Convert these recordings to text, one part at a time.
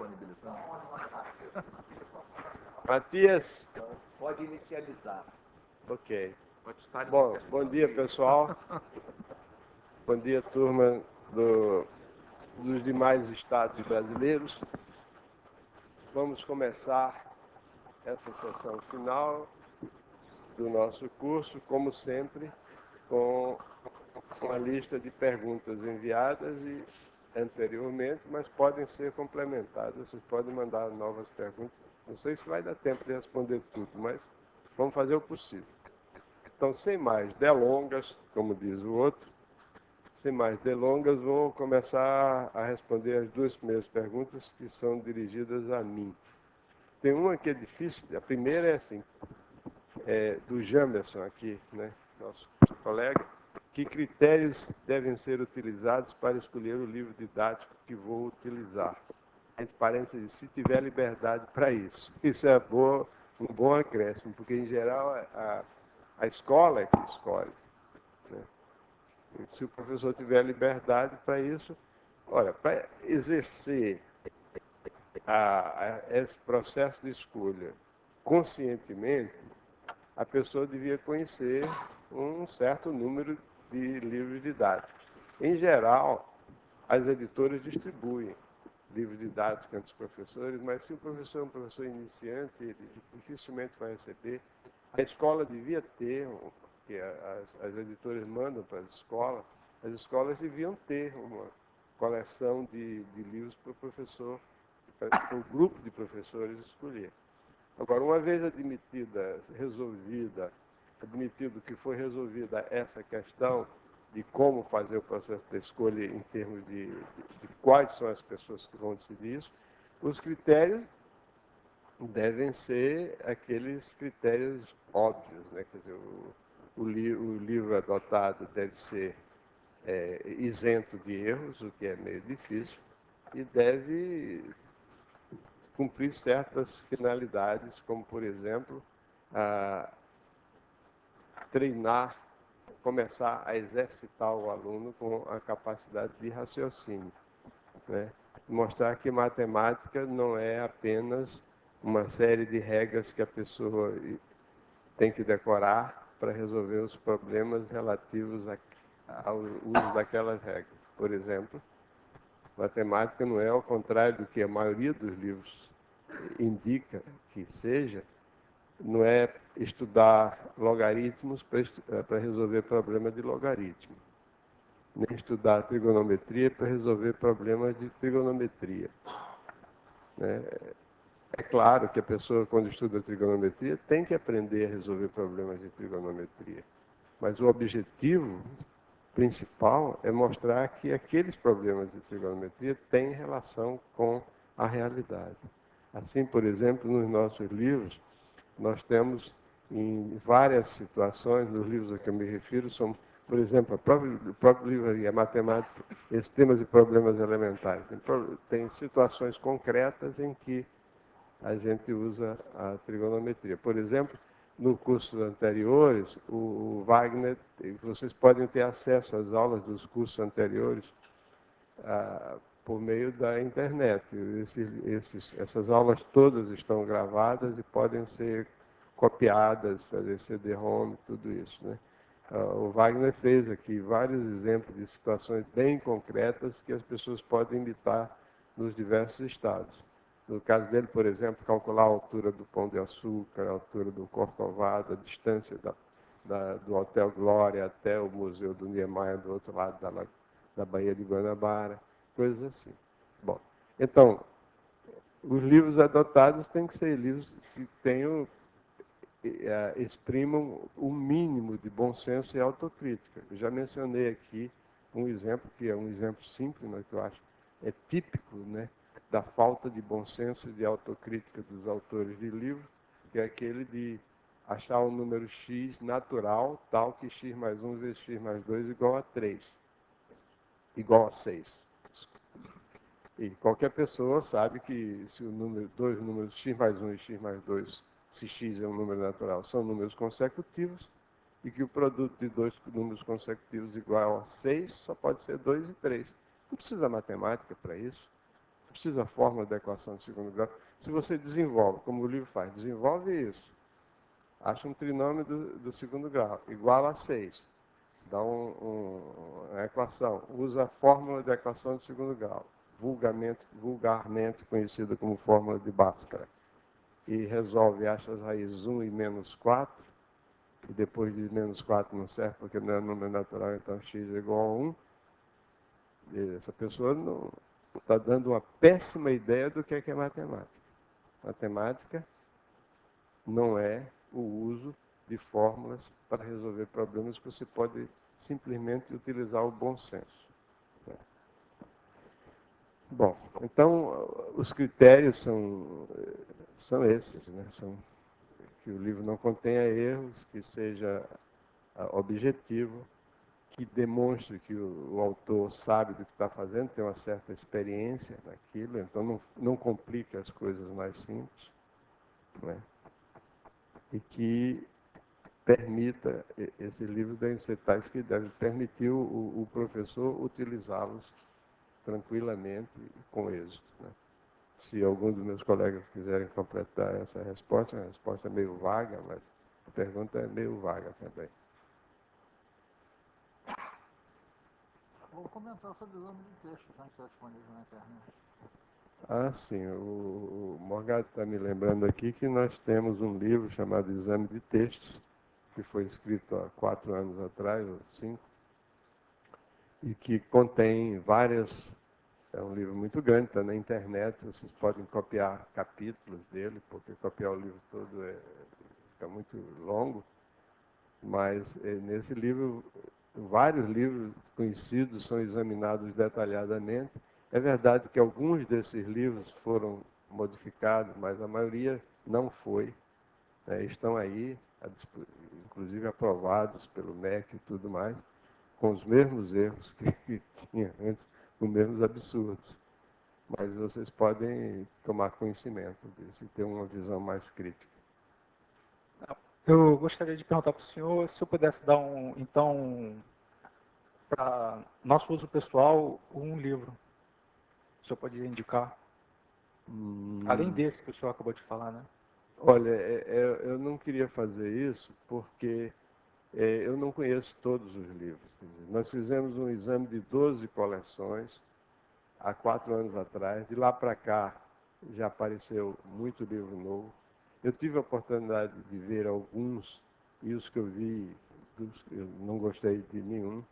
disponibilizando. Matias? Pode inicializar. Ok. Pode estar Bom, inicializando. bom dia, pessoal. Bom dia, turma dos demais estados brasileiros. Vamos começar essa sessão final do nosso curso, como sempre, com uma lista de perguntas enviadas e anteriormente, mas podem ser complementadas. Vocês podem mandar novas perguntas. Não sei se vai dar tempo de responder tudo, mas vamos fazer o possível. Então, sem mais delongas, como diz o outro, sem mais delongas, vou começar a responder as duas primeiras perguntas que são dirigidas a mim. Tem uma que é difícil, a primeira é assim, do Jamerson aqui, né, nosso colega. Que critérios devem ser utilizados para escolher o livro didático que vou utilizar? Entre parênteses, se tiver liberdade para isso. Isso é um bom acréscimo, porque, em geral, a escola é que escolhe, né? Se o professor tiver liberdade para isso, olha, para exercer esse processo de escolha conscientemente, a pessoa devia conhecer um certo número de livros didáticos. Em geral, as editoras distribuem livros didáticos entre os professores, mas se o professor é um professor iniciante, ele dificilmente vai receber. A escola devia ter, que as editoras mandam para as escolas deviam ter uma coleção de livros para o professor, para o grupo de professores escolher. Agora, uma vez admitido que foi resolvida essa questão de como fazer o processo de escolha em termos de quais são as pessoas que vão decidir isso, os critérios devem ser aqueles critérios óbvios, né? Quer dizer, o livro adotado deve ser isento de erros, o que é meio difícil, e deve cumprir certas finalidades, como, por exemplo, começar a exercitar o aluno com a capacidade de raciocínio, né? Mostrar que matemática não é apenas uma série de regras que a pessoa tem que decorar para resolver os problemas relativos ao uso daquelas regras. Por exemplo, matemática não é, ao contrário do que a maioria dos livros indica que seja, não é estudar logaritmos para resolver problemas de logaritmo, nem estudar trigonometria para resolver problemas de trigonometria, né? É claro que a pessoa, quando estuda trigonometria, tem que aprender a resolver problemas de trigonometria, mas o objetivo principal é mostrar que aqueles problemas de trigonometria têm relação com a realidade. Assim, por exemplo, nos nossos livros, nós temos em várias situações, nos livros a que eu me refiro, são, por exemplo, o próprio livro, a matemática, esses temas e problemas elementares. Tem situações concretas em que a gente usa a trigonometria. Por exemplo, no cursos anteriores, o Wagner, vocês podem ter acesso às aulas dos cursos anteriores por meio da internet. Essas aulas todas estão gravadas e podem ser copiadas, fazer CD-ROM, tudo isso, né? O Wagner fez aqui vários exemplos de situações bem concretas que as pessoas podem imitar nos diversos estados. No caso dele, por exemplo, calcular a altura do Pão de Açúcar, a altura do Corcovado, a distância do Hotel Glória até o Museu do Niemeyer, do outro lado da Baía de Guanabara, coisas assim. Bom, então, os livros adotados têm que ser livros que exprimam o mínimo de bom senso e autocrítica. Eu já mencionei aqui um exemplo, que é um exemplo simples, mas que eu acho típico, né, da falta de bom senso e de autocrítica dos autores de livros, que é aquele de achar um número x natural, tal que x mais 1 vezes x mais 2 igual a 3, igual a 6. E qualquer pessoa sabe que se dois números x mais 1 e x mais 2, se x é um número natural, são números consecutivos, e que o produto de dois números consecutivos igual a 6 só pode ser 2 e 3. Não precisa matemática para isso. precisa da fórmula da equação de segundo grau. Se você desenvolve, como o livro faz, desenvolve isso, acha um trinômio do segundo grau, igual a 6. Dá uma equação, usa a fórmula da equação de segundo grau, vulgarmente conhecida como fórmula de Bhaskara, e resolve, acha as raízes 1 e menos 4, e depois de menos 4 não serve porque não é número natural, então x é igual a 1. E essa pessoa não está dando uma péssima ideia do que é matemática. Matemática não é o uso de fórmulas para resolver problemas que você pode simplesmente utilizar o bom senso. Bom, então os critérios são esses, né? Que o livro não contenha erros, que seja objetivo, que demonstre que o autor sabe do que está fazendo, tem uma certa experiência naquilo, então não complique as coisas mais simples, né? E que permita, esses livros devem ser tais que devem permitir o professor utilizá-los tranquilamente e com êxito, né? Se algum dos meus colegas quiserem completar essa resposta, a resposta é meio vaga, mas a pergunta é meio vaga também. Vou comentar sobre o exame de texto, já que está disponível na internet. Ah, sim. O Morgado está me lembrando aqui que nós temos um livro chamado Exame de Textos, que foi escrito há 4 anos atrás, ou 5, e que contém várias... É um livro muito grande, está na internet, vocês podem copiar capítulos dele, porque copiar o livro todo fica muito longo, mas nesse livro, vários livros conhecidos são examinados detalhadamente. É verdade que alguns desses livros foram modificados, mas a maioria não foi, né? Estão aí, inclusive aprovados pelo MEC e tudo mais, com os mesmos erros que tinha antes, os mesmos absurdos. Mas vocês podem tomar conhecimento disso e ter uma visão mais crítica. Eu gostaria de perguntar para o senhor se eu pudesse dar para nosso uso pessoal, um livro. O senhor poderia indicar? Além desse que o senhor acabou de falar, né? Olha, eu não queria fazer isso porque eu não conheço todos os livros. Nós fizemos um exame de 12 coleções há 4 anos atrás. De lá para cá já apareceu muito livro novo. Eu tive a oportunidade de ver alguns, e os que eu vi, eu não gostei de nenhum.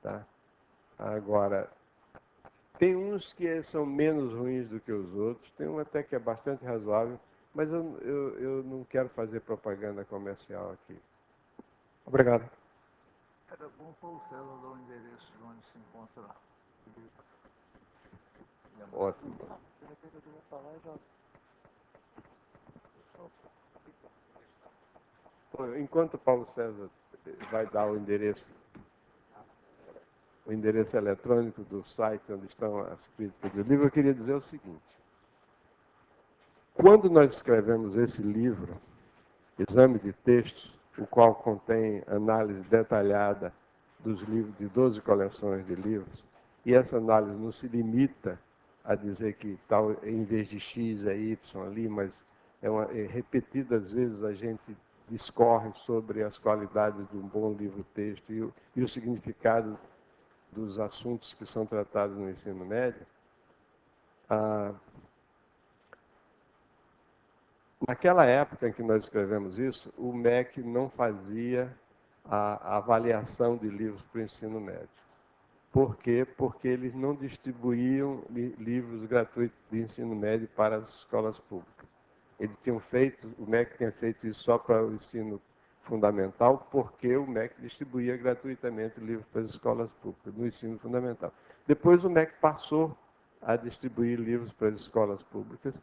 Tá? Agora, tem uns que são menos ruins do que os outros, tem um até que é bastante razoável, mas eu não quero fazer propaganda comercial aqui. Obrigado. Era bom Paulo César dar o endereço de onde se encontra. Ótimo. Enquanto o Paulo César vai dar o endereço eletrônico do site onde estão as críticas do livro, eu queria dizer o seguinte. Quando nós escrevemos esse livro, Exame de Textos, o qual contém análise detalhada dos livros de 12 coleções de livros, e essa análise não se limita a dizer que tal, em vez de X é Y ali, mas repetidas vezes a gente discorre sobre as qualidades de um bom livro-texto e o significado dos assuntos que são tratados no ensino médio. Naquela época em que nós escrevemos isso, o MEC não fazia a avaliação de livros para o ensino médio. Por quê? Porque eles não distribuíam livros gratuitos de ensino médio para as escolas públicas. O MEC tinha feito isso só para o ensino fundamental, porque o MEC distribuía gratuitamente livros para as escolas públicas, no ensino fundamental. Depois o MEC passou a distribuir livros para as escolas públicas,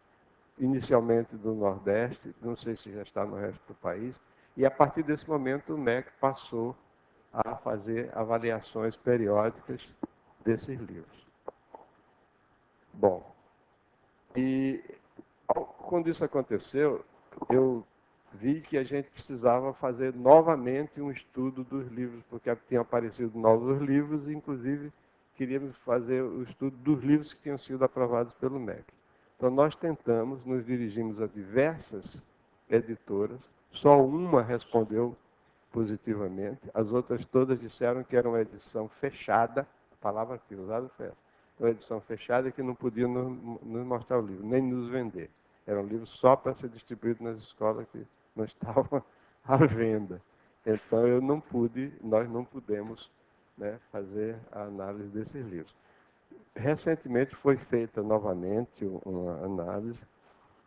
inicialmente do Nordeste, não sei se já está no resto do país, e a partir desse momento o MEC passou a fazer avaliações periódicas desses livros. Bom, e quando isso aconteceu, eu vi que a gente precisava fazer novamente um estudo dos livros, porque tinham aparecido novos livros, inclusive queríamos fazer o estudo dos livros que tinham sido aprovados pelo MEC. Então, nós tentamos, nos dirigimos a diversas editoras, só uma respondeu positivamente, as outras todas disseram que era uma edição fechada, a palavra que usada foi essa, uma edição fechada e que não podiam nos mostrar o livro, nem nos vender. Era um livro só para ser distribuído nas escolas que não estavam à venda. Então, nós não pudemos, né, fazer a análise desses livros. Recentemente foi feita novamente uma análise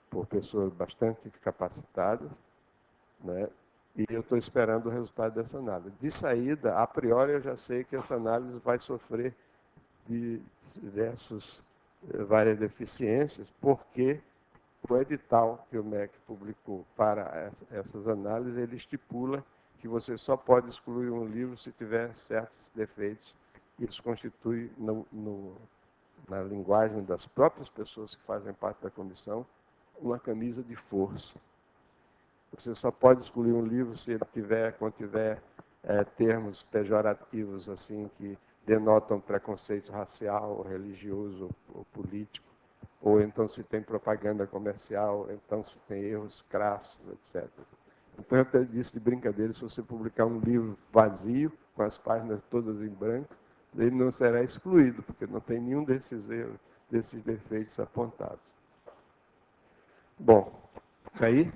por pessoas bastante capacitadas, né, e eu estou esperando o resultado dessa análise. De saída, a priori, eu já sei que essa análise vai sofrer de várias deficiências, porque o edital que o MEC publicou para essas análises, ele estipula que você só pode excluir um livro se tiver certos defeitos. Isso constitui, na linguagem das próprias pessoas que fazem parte da comissão, uma camisa de força. Você só pode excluir um livro se ele contiver termos pejorativos assim que denotam preconceito racial, religioso ou político, ou então se tem propaganda comercial, então se tem erros crassos, etc. Então, eu até disse de brincadeira, se você publicar um livro vazio, com as páginas todas em branco, ele não será excluído, porque não tem nenhum desses erros, desses defeitos apontados. Bom, aí,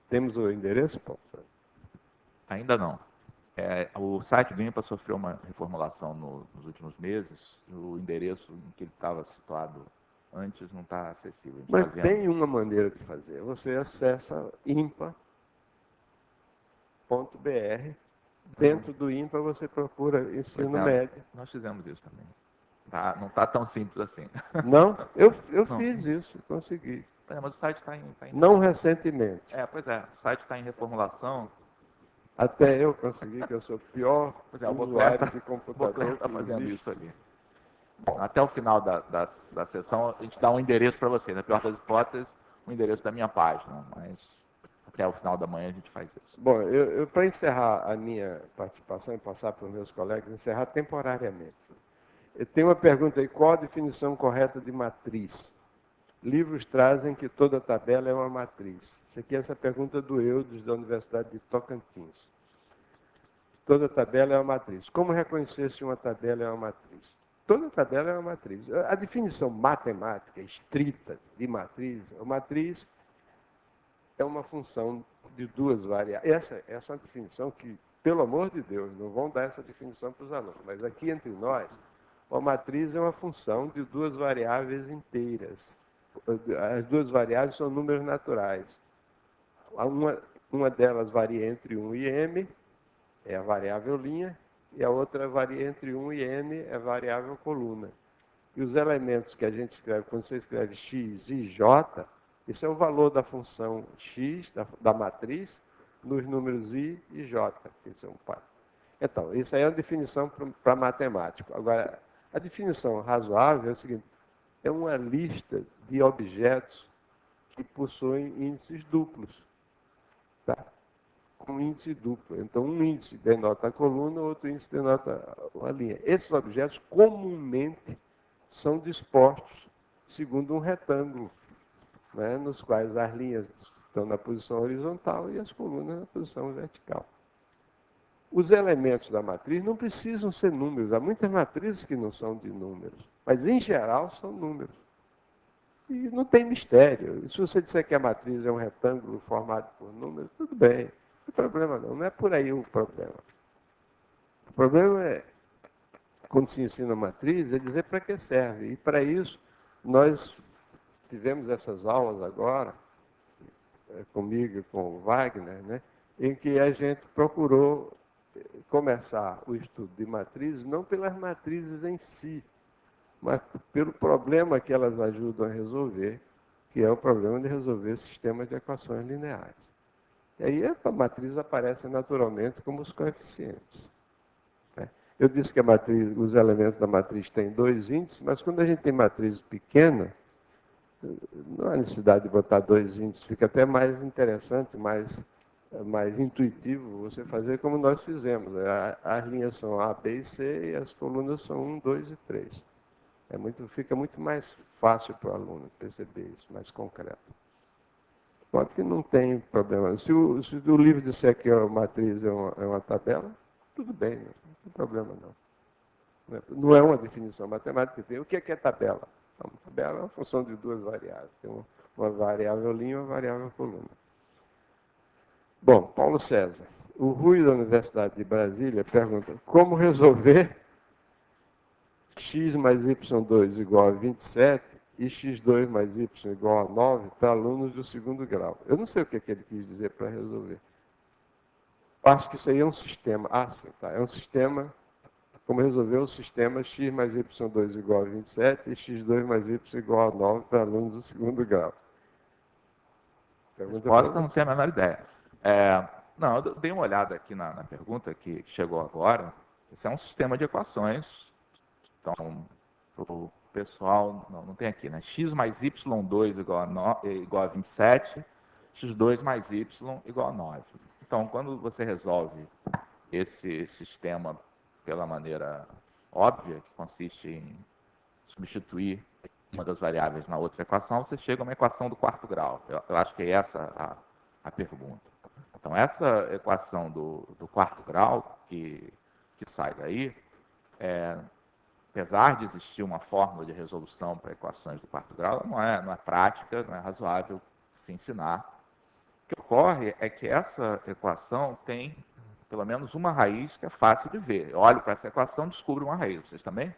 temos o endereço, Paulo? Ainda não. O site do INPA sofreu uma reformulação nos últimos meses. O endereço em que ele estava situado antes não está acessível. Mas tem uma maneira de fazer. Você acessa impa.br. Dentro do INPA você procura ensino médio. Nós fizemos isso também. Não está tão simples assim. Não? Eu Não. fiz isso, consegui. Mas o site está em... Não recentemente. Pois é. O site está em reformulação. Até eu consegui, que eu sou o pior usuário de O computador Bocler está que fazendo existe. isso ali. Bom, até o final da sessão, a gente dá um endereço para você. Na pior das hipóteses, o endereço da minha página. Mas até o final da manhã a gente faz isso. Bom, eu para encerrar a minha participação e passar para os meus colegas, encerrar temporariamente. Eu tenho uma pergunta aí, qual a definição correta de matriz? Livros trazem que toda tabela é uma matriz. Isso aqui é essa pergunta do Eudes, da Universidade de Tocantins. Toda tabela é uma matriz. Como reconhecer se uma tabela é uma matriz? Toda tabela é uma matriz. A definição matemática estrita de matriz, a matriz é uma função de duas variáveis. Essa é uma definição que, pelo amor de Deus, não vão dar essa definição para os alunos, mas aqui entre nós, a matriz é uma função de duas variáveis inteiras. As duas variáveis são números naturais. Uma delas varia entre 1 e m, é a variável linha, e a outra varia entre 1 e n, é a variável coluna. E os elementos que a gente escreve, quando você escreve x, y, j, esse é o valor da função x, da matriz, nos números i e j, que são par. Então, isso aí é uma definição para matemático. Agora, a definição razoável é o seguinte, é uma lista de objetos que possuem índices duplos. Tá? Com índice duplo. Então, um índice denota a coluna, outro índice denota a linha. Esses objetos comumente são dispostos segundo um retângulo, né, nos quais as linhas estão na posição horizontal e as colunas na posição vertical. Os elementos da matriz não precisam ser números. Há muitas matrizes que não são de números, mas, em geral, são números. E não tem mistério. Se você disser que a matriz é um retângulo formado por números, tudo bem. Não tem problema não. Não é por aí o problema. O problema é, quando se ensina matriz, é dizer para que serve. E, para isso, nós tivemos essas aulas agora, comigo e com o Wagner, né, em que a gente procurou começar o estudo de matrizes, não pelas matrizes em si, mas pelo problema que elas ajudam a resolver, que é o problema de resolver sistemas de equações lineares. E aí a matriz aparece naturalmente como os coeficientes. Né? Eu disse que a matriz, os elementos da matriz têm dois índices, mas quando a gente tem matriz pequena, não há necessidade de botar dois índices, fica até mais interessante, mais mais intuitivo você fazer como nós fizemos. As linhas são A, B e C e as colunas são 1, 2 e 3. Fica muito mais fácil para o aluno perceber isso, mais concreto. Pode que não tem problema. Se o livro disser que a matriz é uma tabela, tudo bem, não tem problema não. Não é uma definição matemática. O que é tabela? Uma tabela é uma função de duas variáveis. Tem uma variável linha e uma variável coluna. Bom, Paulo César. O Rui da Universidade de Brasília pergunta como resolver x mais y2 igual a 27 e x2 mais y igual a 9 para alunos do segundo grau. Eu não sei o que ele quis dizer para resolver. Acho que isso aí é um sistema. Ah, sim, tá. É um sistema, como resolver o sistema x mais y2 igual a 27 e x2 mais y igual a 9 para alunos do segundo grau. Resposta, não tenho a menor ideia. Não, eu dei uma olhada aqui na pergunta que chegou agora. Esse é um sistema de equações. Então, o pessoal, não tem aqui, né? X mais y2 igual a 27, x2 mais y igual a 9. Então, quando você resolve esse sistema pela maneira óbvia, que consiste em substituir uma das variáveis na outra equação, você chega a uma equação do quarto grau. Eu acho que é essa a pergunta. Então, essa equação do quarto grau que sai daí, apesar de existir uma fórmula de resolução para equações do quarto grau, não é prática, não é razoável se ensinar. O que ocorre é que essa equação tem pelo menos uma raiz que é fácil de ver. Eu olho para essa equação e descubro uma raiz. Vocês também?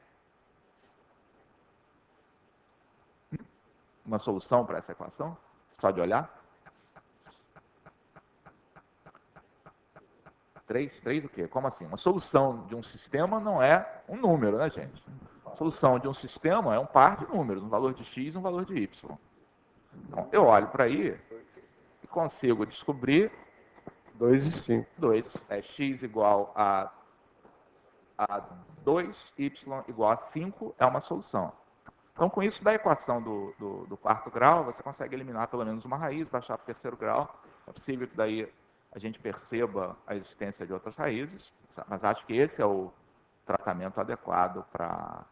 Uma solução para essa equação? Só de olhar? 3 o quê? Como assim? Uma solução de um sistema não é um número, né, gente? A solução de um sistema é um par de números, um valor de x e um valor de y. Então, eu olho para aí e consigo descobrir 2 e 5. 2. X igual a 2, y igual a 5 é uma solução. Então, com isso, da equação do quarto grau, você consegue eliminar pelo menos uma raiz, baixar para o terceiro grau. É possível que daí a gente perceba a existência de outras raízes, mas acho que esse é o tratamento adequado para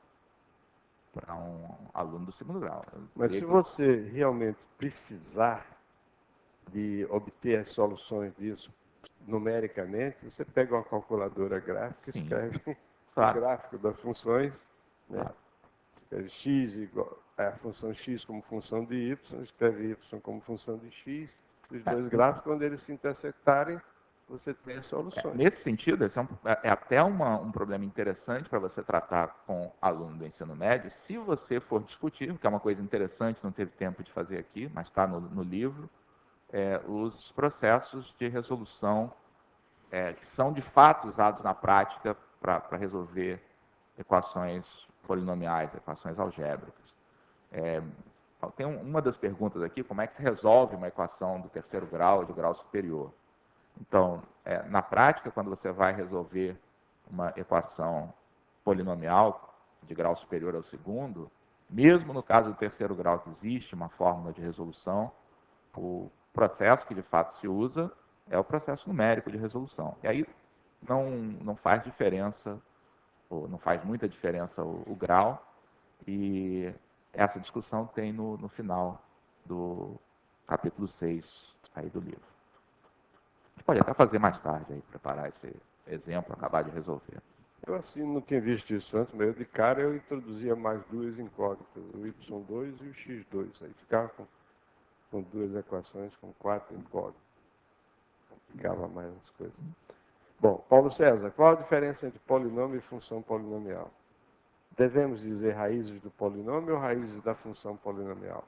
um aluno do segundo grau. Mas se você realmente precisar de obter as soluções disso numericamente, você pega uma calculadora gráfica e escreve o gráfico das funções, né? Escreve x igual a função x como função de y, escreve y como função de x, os dois gráficos, quando eles se intersectarem, você tem as soluções. Nesse sentido, esse é até um problema interessante para você tratar com aluno do ensino médio, se você for discutir, que é uma coisa interessante, não teve tempo de fazer aqui, mas está no livro, os processos de resolução que são de fato usados na prática para resolver equações polinomiais, equações algébricas. Tem uma das perguntas aqui, como é que se resolve uma equação do terceiro grau ou de grau superior? Então, na prática, quando você vai resolver uma equação polinomial de grau superior ao segundo, mesmo no caso do terceiro grau que existe uma fórmula de resolução, o processo que de fato se usa é o processo numérico de resolução. E aí não faz diferença, ou não faz muita diferença o grau, e essa discussão tem no final do capítulo 6 aí do livro. A gente pode até fazer mais tarde, aí, preparar esse exemplo, acabar de resolver. Eu assim não tinha visto isso antes, mas de cara eu introduzia mais duas incógnitas, o y2 e o x2. Aí ficava com duas equações, com 4 incógnitas. Complicava mais as coisas. Bom, Paulo César, qual a diferença entre polinômio e função polinomial? Devemos dizer raízes do polinômio ou raízes da função polinomial?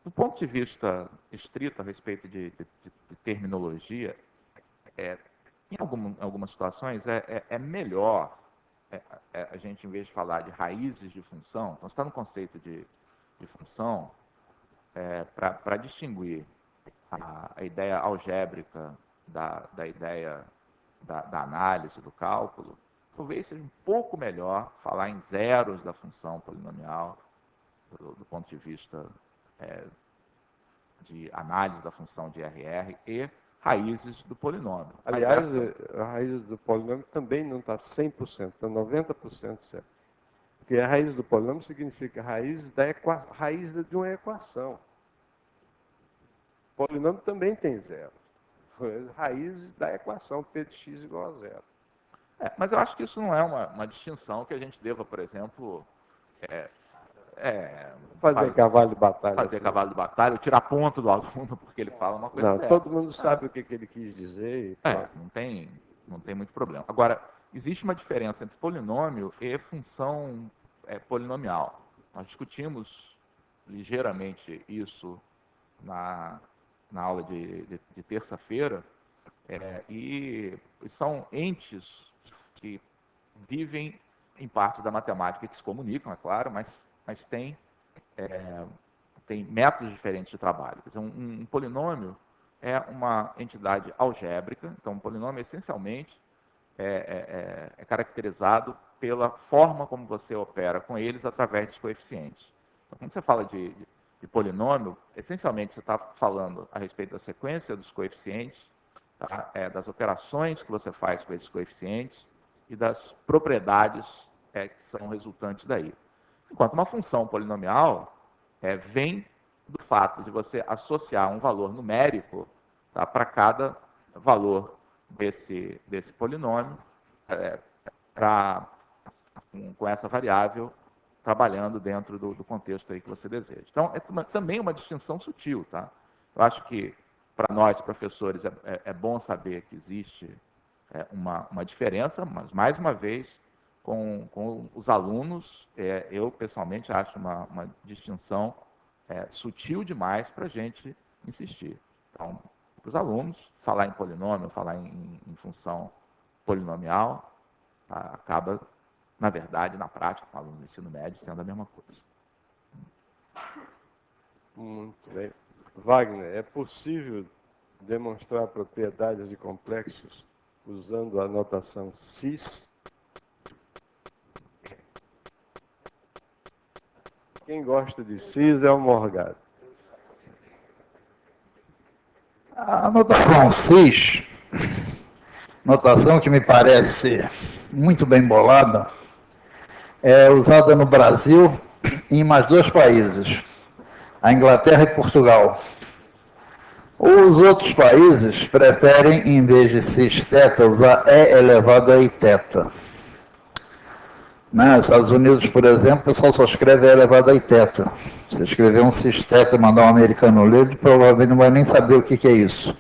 Do ponto de vista estrito a respeito de terminologia, em algumas situações é melhor a gente, em vez de falar de raízes de função, então está no conceito de função, para distinguir a ideia algébrica da ideia da análise, do cálculo, talvez seja um pouco melhor falar em zeros da função polinomial, do ponto de vista de análise da função de RR e raízes do polinômio. Aliás, a raiz do polinômio também não está 100%, está 90% certo. Porque a raiz do polinômio significa raiz de uma equação. O polinômio também tem zero. Raiz da equação P de x igual a zero. Mas eu acho que isso não é uma distinção que a gente deva, por exemplo, Fazer cavalo de batalha. Fazer cavalo de batalha, ou tirar ponto do aluno porque ele fala uma coisa Não, dessa. todo mundo sabe o que ele quis dizer. Não tem muito problema. Agora, existe uma diferença entre polinômio e função polinomial. Nós discutimos ligeiramente isso na aula de terça-feira, e são entes que vivem em parte da matemática, que se comunicam, é claro, mas tem métodos diferentes de trabalho. Quer dizer, um polinômio é uma entidade algébrica, então um polinômio essencialmente é caracterizado pela forma como você opera com eles através dos coeficientes. Então, quando você fala de polinômio, essencialmente você está falando a respeito da sequência dos coeficientes, tá? Das operações que você faz com esses coeficientes e das propriedades que são resultantes daí. Enquanto uma função polinomial vem do fato de você associar um valor numérico, tá, para cada valor desse polinômio, com essa variável, trabalhando dentro do contexto aí que você deseja. Então, também uma distinção sutil, tá? Eu acho que, para nós, professores, é bom saber que existe uma diferença, mas, mais uma vez, com os alunos, eu, pessoalmente, acho uma distinção sutil demais para a gente insistir. Então, para os alunos, falar em polinômio, falar em função polinomial, acaba, na verdade, na prática, com o aluno do ensino médio, sendo a mesma coisa. Muito bem. Wagner, é possível demonstrar propriedades de complexos usando a notação cis? Quem gosta de cis é o Morgado. A notação cis, notação que me parece muito bem bolada, é usada no Brasil e em mais dois países, a Inglaterra e Portugal. Os outros países preferem, em vez de cis θ, usar E elevado a I θ. Nos Estados Unidos, por exemplo, o pessoal só escreve E elevado a I θ. Se escrever um cis θ e mandar um americano ler, ele provavelmente não vai nem saber o que é isso.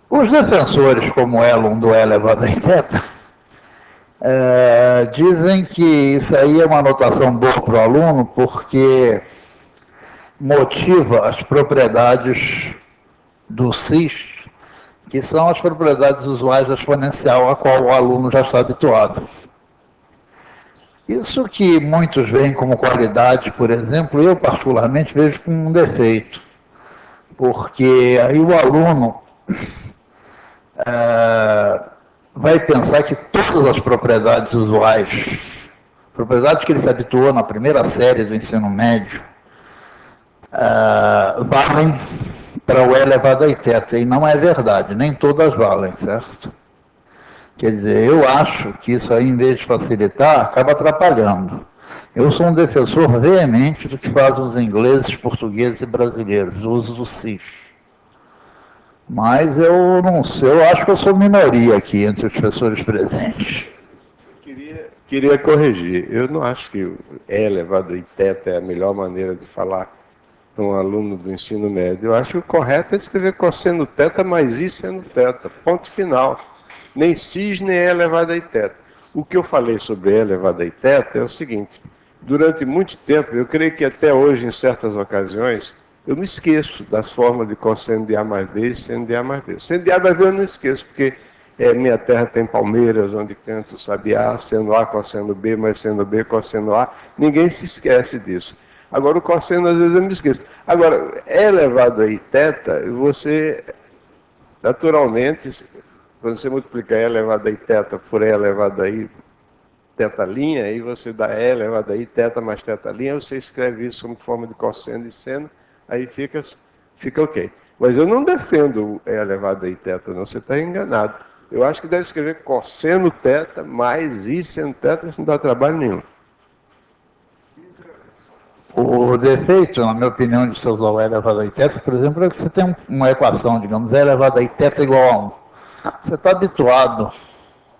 Os defensores, como Elon, do E elevado a I θ, dizem que isso aí é uma notação boa para o aluno, porque motiva as propriedades do cis, que são as propriedades usuais da exponencial, a qual o aluno já está habituado. Isso que muitos veem como qualidade, por exemplo, eu particularmente vejo como um defeito, porque aí o aluno vai pensar que todas as propriedades usuais, propriedades que ele se habituou na primeira série do ensino médio, valem para o E elevado a I θ, e não é verdade, nem todas valem, certo? Quer dizer, eu acho que isso aí, em vez de facilitar, acaba atrapalhando. Eu sou um defensor veemente do que fazem os ingleses, portugueses e brasileiros, o uso do cis. Mas eu não sei, eu acho que eu sou minoria aqui entre os professores presentes. Queria corrigir, eu não acho que E elevado a I θ é a melhor maneira de falar para um aluno do ensino médio. Eu acho que o correto é escrever cosseno θ mais I seno θ, ponto final. Nem cis, nem E elevado a I θ. O que eu falei sobre E elevado a I θ é o seguinte: durante muito tempo, eu creio que até hoje, em certas ocasiões, eu me esqueço das formas de cosseno de A mais B e seno de A mais B. Seno de A mais B eu não esqueço, porque minha terra tem palmeiras, onde canto sabiá, seno A, cosseno B, mais seno B, cosseno A. Ninguém se esquece disso. Agora, o cosseno, às vezes, eu me esqueço. Agora, E elevado a I θ, você, naturalmente, quando você multiplica E elevado a I θ por E elevado a I θ, teta' aí você dá E elevado a I, teta mais teta', você escreve isso como forma de cosseno e seno, aí fica ok. Mas eu não defendo E elevado a I teta, não, você está enganado. Eu acho que deve escrever cosseno teta mais I seno teta, isso não dá trabalho nenhum. O defeito, na minha opinião, de você usar o E elevado a I teta, por exemplo, é que você tem uma equação, digamos, E elevado a I teta igual a 1. Você está habituado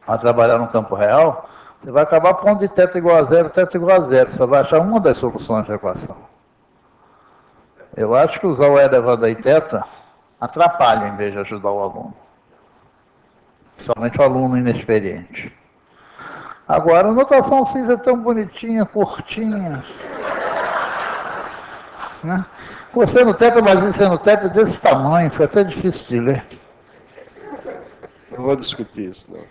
a trabalhar no campo real, você vai acabar pondo de teta igual a 0, teta igual a 0. Você vai achar uma das soluções da equação. Eu acho que usar o E elevado a I teta atrapalha em vez de ajudar o aluno. Principalmente o aluno inexperiente. Agora, a notação cinza é tão bonitinha, curtinha. Né? Você no teto, mas isso no teto desse tamanho, foi até difícil de ler. Não vou discutir isso, não.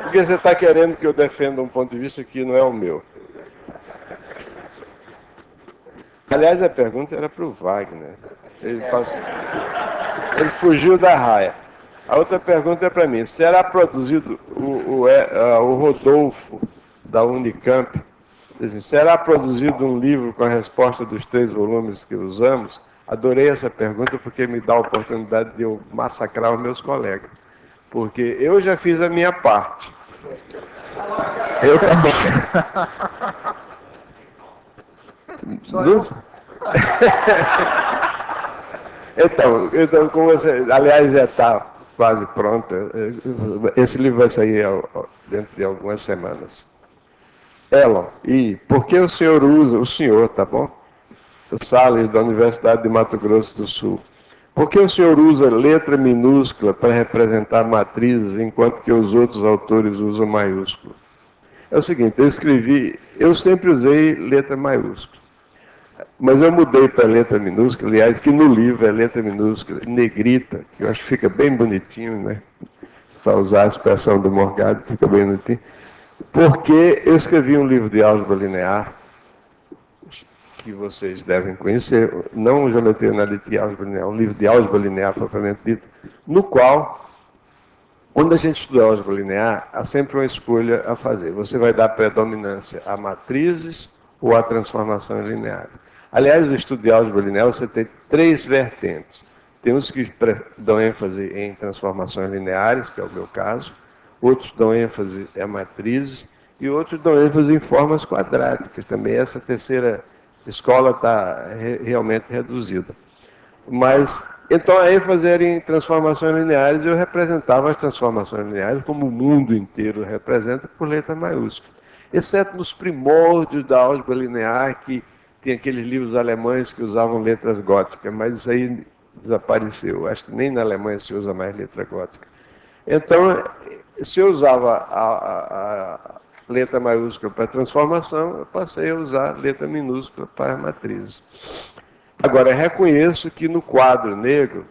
Porque você está querendo que eu defenda um ponto de vista que não é o meu. Aliás, a pergunta era para o Wagner. Ele fugiu da raia. A outra pergunta é para mim. Será produzido o Rodolfo, da Unicamp, assim, será produzido um livro com a resposta dos 3 volumes que usamos? Adorei essa pergunta porque me dá a oportunidade de eu massacrar os meus colegas. Porque eu já fiz a minha parte. Eu também. Então, como você, aliás, já está quase pronto. Esse livro vai sair dentro de algumas semanas. Elon, e por que o senhor, tá bom? O Salles, da Universidade de Mato Grosso do Sul. Por que o senhor usa letra minúscula para representar matrizes, enquanto que os outros autores usam maiúsculo? É o seguinte, eu sempre usei letra maiúscula. Mas eu mudei para letra minúscula, aliás, que no livro é letra minúscula, negrita, que eu acho que fica bem bonitinho, né? Para usar a expressão do Morgado, fica bem bonitinho. Porque eu escrevi um livro de álgebra linear, que vocês devem conhecer, não o Geometria Analítica e Álgebra Linear, um livro de álgebra linear propriamente dito, no qual, quando a gente estuda álgebra linear, há sempre uma escolha a fazer. Você vai dar predominância a matrizes ou a transformações lineares. Aliás, no estudo de álgebra linear, você tem 3 vertentes. Tem uns que dão ênfase em transformações lineares, que é o meu caso, outros dão ênfase em matrizes, e outros dão ênfase em formas quadráticas. Também essa terceira escola está realmente reduzida. Mas, então, a ênfase era em transformações lineares, e eu representava as transformações lineares como o mundo inteiro representa por letra maiúscula. Exceto nos primórdios da álgebra linear, que tem aqueles livros alemães que usavam letras góticas, mas isso aí desapareceu. Acho que nem na Alemanha se usa mais letra gótica. Então, se eu usava a letra maiúscula para transformação, eu passei a usar letra minúscula para matrizes. Agora, reconheço que no quadro negro,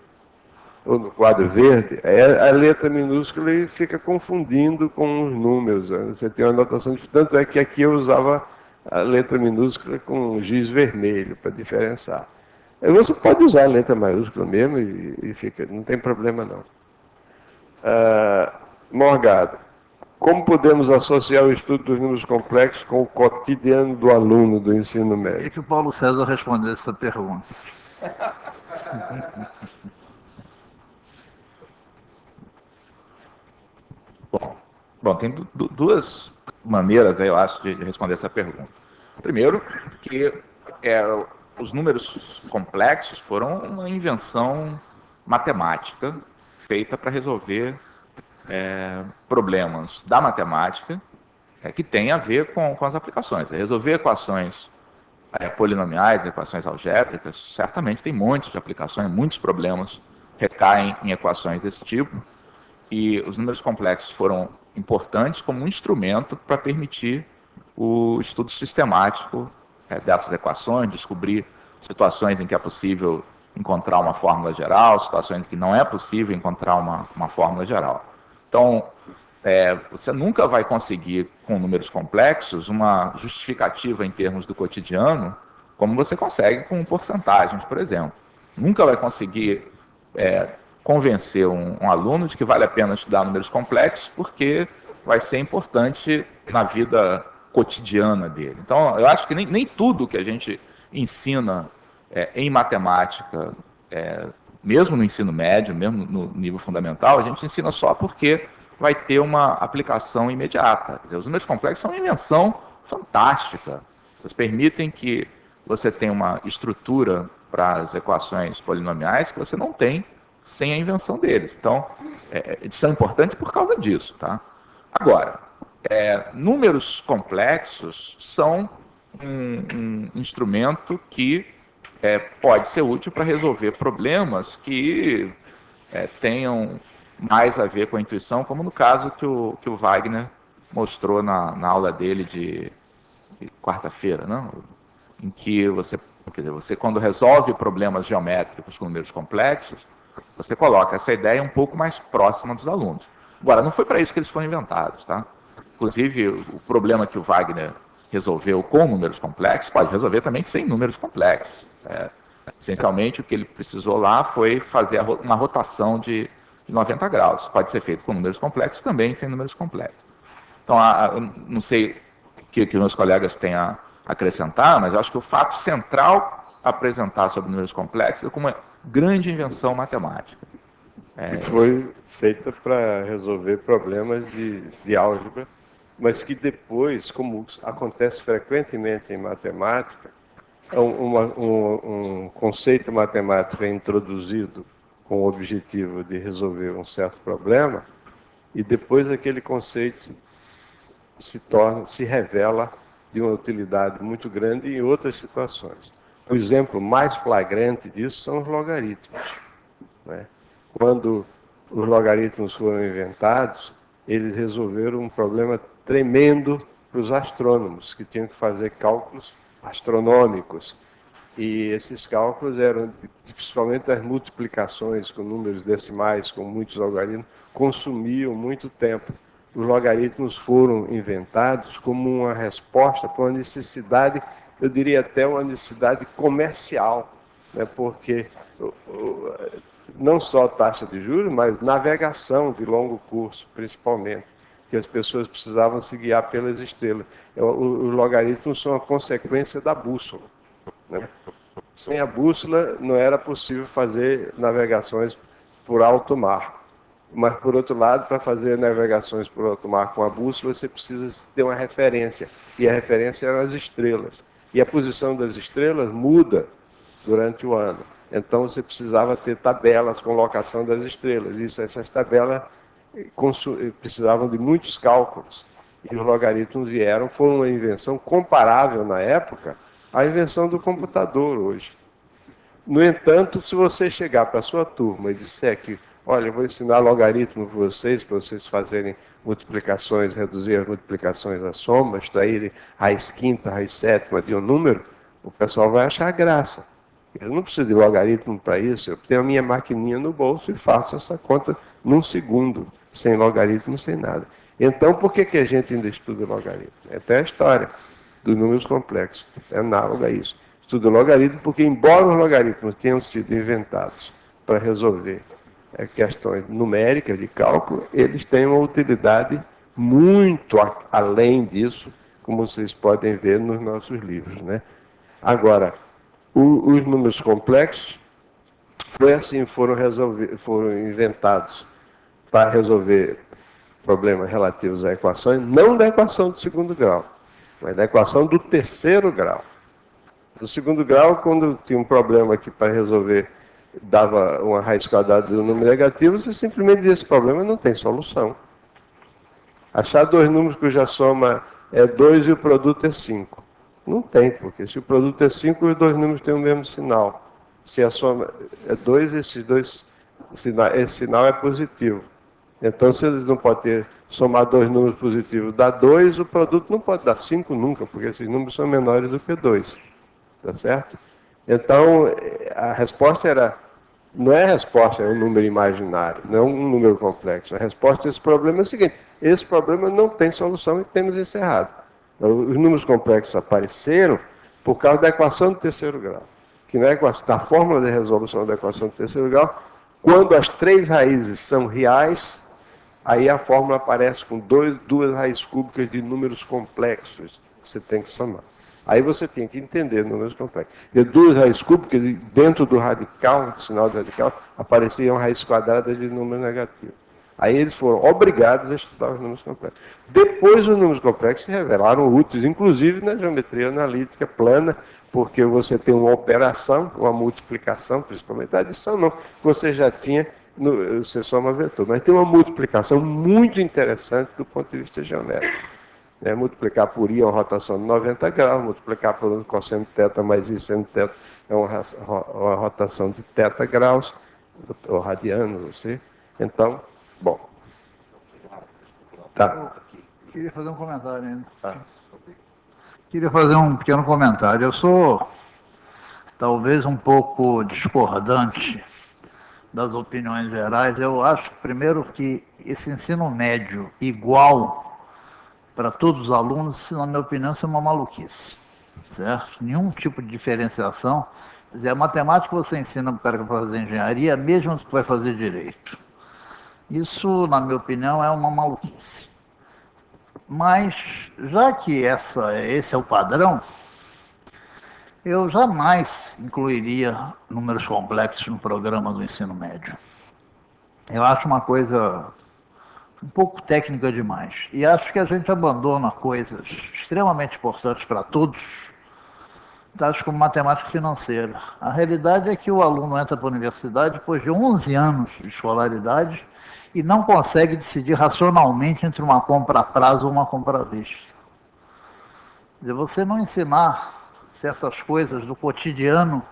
ou no quadro verde, a letra minúscula fica confundindo com os números. Você tem uma notação de... Tanto é que aqui eu usava a letra minúscula com giz vermelho, para diferenciar. Você pode usar a letra maiúscula mesmo e fica, não tem problema não. Morgado, como podemos associar o estudo dos números complexos com o cotidiano do aluno do ensino médio? É que o Paulo César respondeu essa pergunta. Bom, tem duas maneiras, eu acho, de responder essa pergunta. Primeiro, que os números complexos foram uma invenção matemática feita para resolver problemas da matemática que tem a ver com as aplicações. Resolver equações polinomiais, equações algébricas, certamente tem muitas aplicações, muitos problemas recaem em equações desse tipo, e os números complexos foram importantes como um instrumento para permitir o estudo sistemático dessas equações, descobrir situações em que é possível encontrar uma fórmula geral, situações em que não é possível encontrar uma fórmula geral. Então, você nunca vai conseguir, com números complexos, uma justificativa em termos do cotidiano, como você consegue com porcentagens, por exemplo. Nunca vai conseguir convencer um aluno de que vale a pena estudar números complexos, porque vai ser importante na vida cotidiana dele. Então, eu acho que nem tudo que a gente ensina em matemática, mesmo no ensino médio, mesmo no nível fundamental, a gente ensina só porque vai ter uma aplicação imediata. Quer dizer, os números complexos são uma invenção fantástica. Eles permitem que você tenha uma estrutura para as equações polinomiais que você não tem sem a invenção deles. Então, eles são importantes por causa disso. Tá? Agora, números complexos são um instrumento que pode ser útil para resolver problemas que tenham mais a ver com a intuição, como no caso que o Wagner mostrou na aula dele de quarta-feira, não? Em que você quando resolve problemas geométricos com números complexos, você coloca essa ideia um pouco mais próxima dos alunos. Agora, não foi para isso que eles foram inventados, tá? Inclusive, o problema que o Wagner resolveu com números complexos pode resolver também sem números complexos. Essencialmente, o que ele precisou lá foi fazer uma rotação de 90 graus. Pode ser feito com números complexos também, sem números complexos. Então, não sei o que meus colegas têm a acrescentar, mas eu acho que o fato central a apresentar sobre números complexos é como uma grande invenção matemática. Que foi feita para resolver problemas de álgebra, mas que depois, como acontece frequentemente em matemática, um conceito matemático é introduzido com o objetivo de resolver um certo problema, e depois aquele conceito se revela de uma utilidade muito grande em outras situações. O exemplo mais flagrante disso são os logaritmos, né? Quando os logaritmos foram inventados, eles resolveram um problema tremendo para os astrônomos, que tinham que fazer cálculos astronômicos. E esses cálculos eram, principalmente as multiplicações com números decimais, com muitos logaritmos, consumiam muito tempo. Os logaritmos foram inventados como uma resposta para uma necessidade, eu diria até uma necessidade comercial, né? Porque não só taxa de juros, mas navegação de longo curso, principalmente, que as pessoas precisavam se guiar pelas estrelas. Os logaritmos são a consequência da bússola, né? Sem a bússola não era possível fazer navegações por alto mar. Mas, por outro lado, para fazer navegações por alto mar com a bússola, você precisa ter uma referência. E a referência eram as estrelas. E a posição das estrelas muda durante o ano. Então, você precisava ter tabelas com locação das estrelas. Essas tabelas precisavam de muitos cálculos. E os logaritmos foram uma invenção comparável, na época, à invenção do computador hoje. No entanto, se você chegar para a sua turma e disser que olha, eu vou ensinar logaritmo para vocês fazerem multiplicações, reduzir as multiplicações à soma, extraírem raiz quinta, raiz sétima de um número, o pessoal vai achar graça. Eu não preciso de logaritmo para isso, eu tenho a minha maquininha no bolso e faço essa conta num segundo, sem logaritmo, sem nada. Então, por que a gente ainda estuda logaritmo? É até a história dos números complexos, é análoga a isso. Estuda logaritmo porque, embora os logaritmos tenham sido inventados para resolver questões numéricas de cálculo, eles têm uma utilidade muito além disso, como vocês podem ver nos nossos livros, né? Agora, os números complexos foram inventados para resolver problemas relativos a equações, não da equação do segundo grau, mas da equação do terceiro grau. Do segundo grau, quando tinha um problema aqui para resolver, dava uma raiz quadrada de um número negativo, você simplesmente dizia, esse problema não tem solução. Achar dois números cuja soma é 2 e o produto é 5. Não tem, porque se o produto é 5, os dois números têm o mesmo sinal. Se a soma é 2, esse sinal é positivo. Então, se eles não podem somar dois números positivos, dá 2, o produto não pode dar 5 nunca, porque esses números são menores do que 2. Tá certo? Então, a resposta não é a resposta, é um número imaginário, não é um número complexo. A resposta a esse problema é o seguinte, esse problema não tem solução e temos encerrado. Então, os números complexos apareceram por causa da equação do terceiro grau, que na fórmula de resolução da equação do terceiro grau, quando as três raízes são reais, Aí a fórmula aparece com duas raízes cúbicas de números complexos. Você tem que somar. Aí você tem que entender números complexos. E duas raízes cúbicas, dentro do radical, do sinal do radical, apareciam raízes quadradas de números negativos. Aí eles foram obrigados a estudar os números complexos. Depois os números complexos se revelaram úteis, inclusive na geometria analítica plana, porque você tem uma operação, uma multiplicação, principalmente a adição não, você já tinha, você soma vetor, mas tem uma multiplicação muito interessante do ponto de vista geométrico. Multiplicar por I é uma rotação de 90 graus, multiplicar por um cosseno θ mais I seno θ é uma rotação de θ graus, ou radiano, você. Então, bom. Tá. Queria fazer um comentário ainda. Queria fazer um pequeno comentário. Eu sou talvez um pouco discordante das opiniões gerais. Eu acho, primeiro, que esse ensino médio igual para todos os alunos, isso, na minha opinião, isso é uma maluquice, certo? Nenhum tipo de diferenciação. Quer dizer, a matemática você ensina para o cara que vai fazer engenharia, mesmo que vai fazer direito. Isso, na minha opinião, é uma maluquice. Mas, já que esse é o padrão, eu jamais incluiria números complexos no programa do ensino médio. Eu acho uma coisa um pouco técnica demais. E acho que a gente abandona coisas extremamente importantes para todos, tais como matemática financeira. A realidade é que o aluno entra para a universidade depois de 11 anos de escolaridade e não consegue decidir racionalmente entre uma compra a prazo ou uma compra à vista. Quer dizer, você não ensinar certas coisas do cotidiano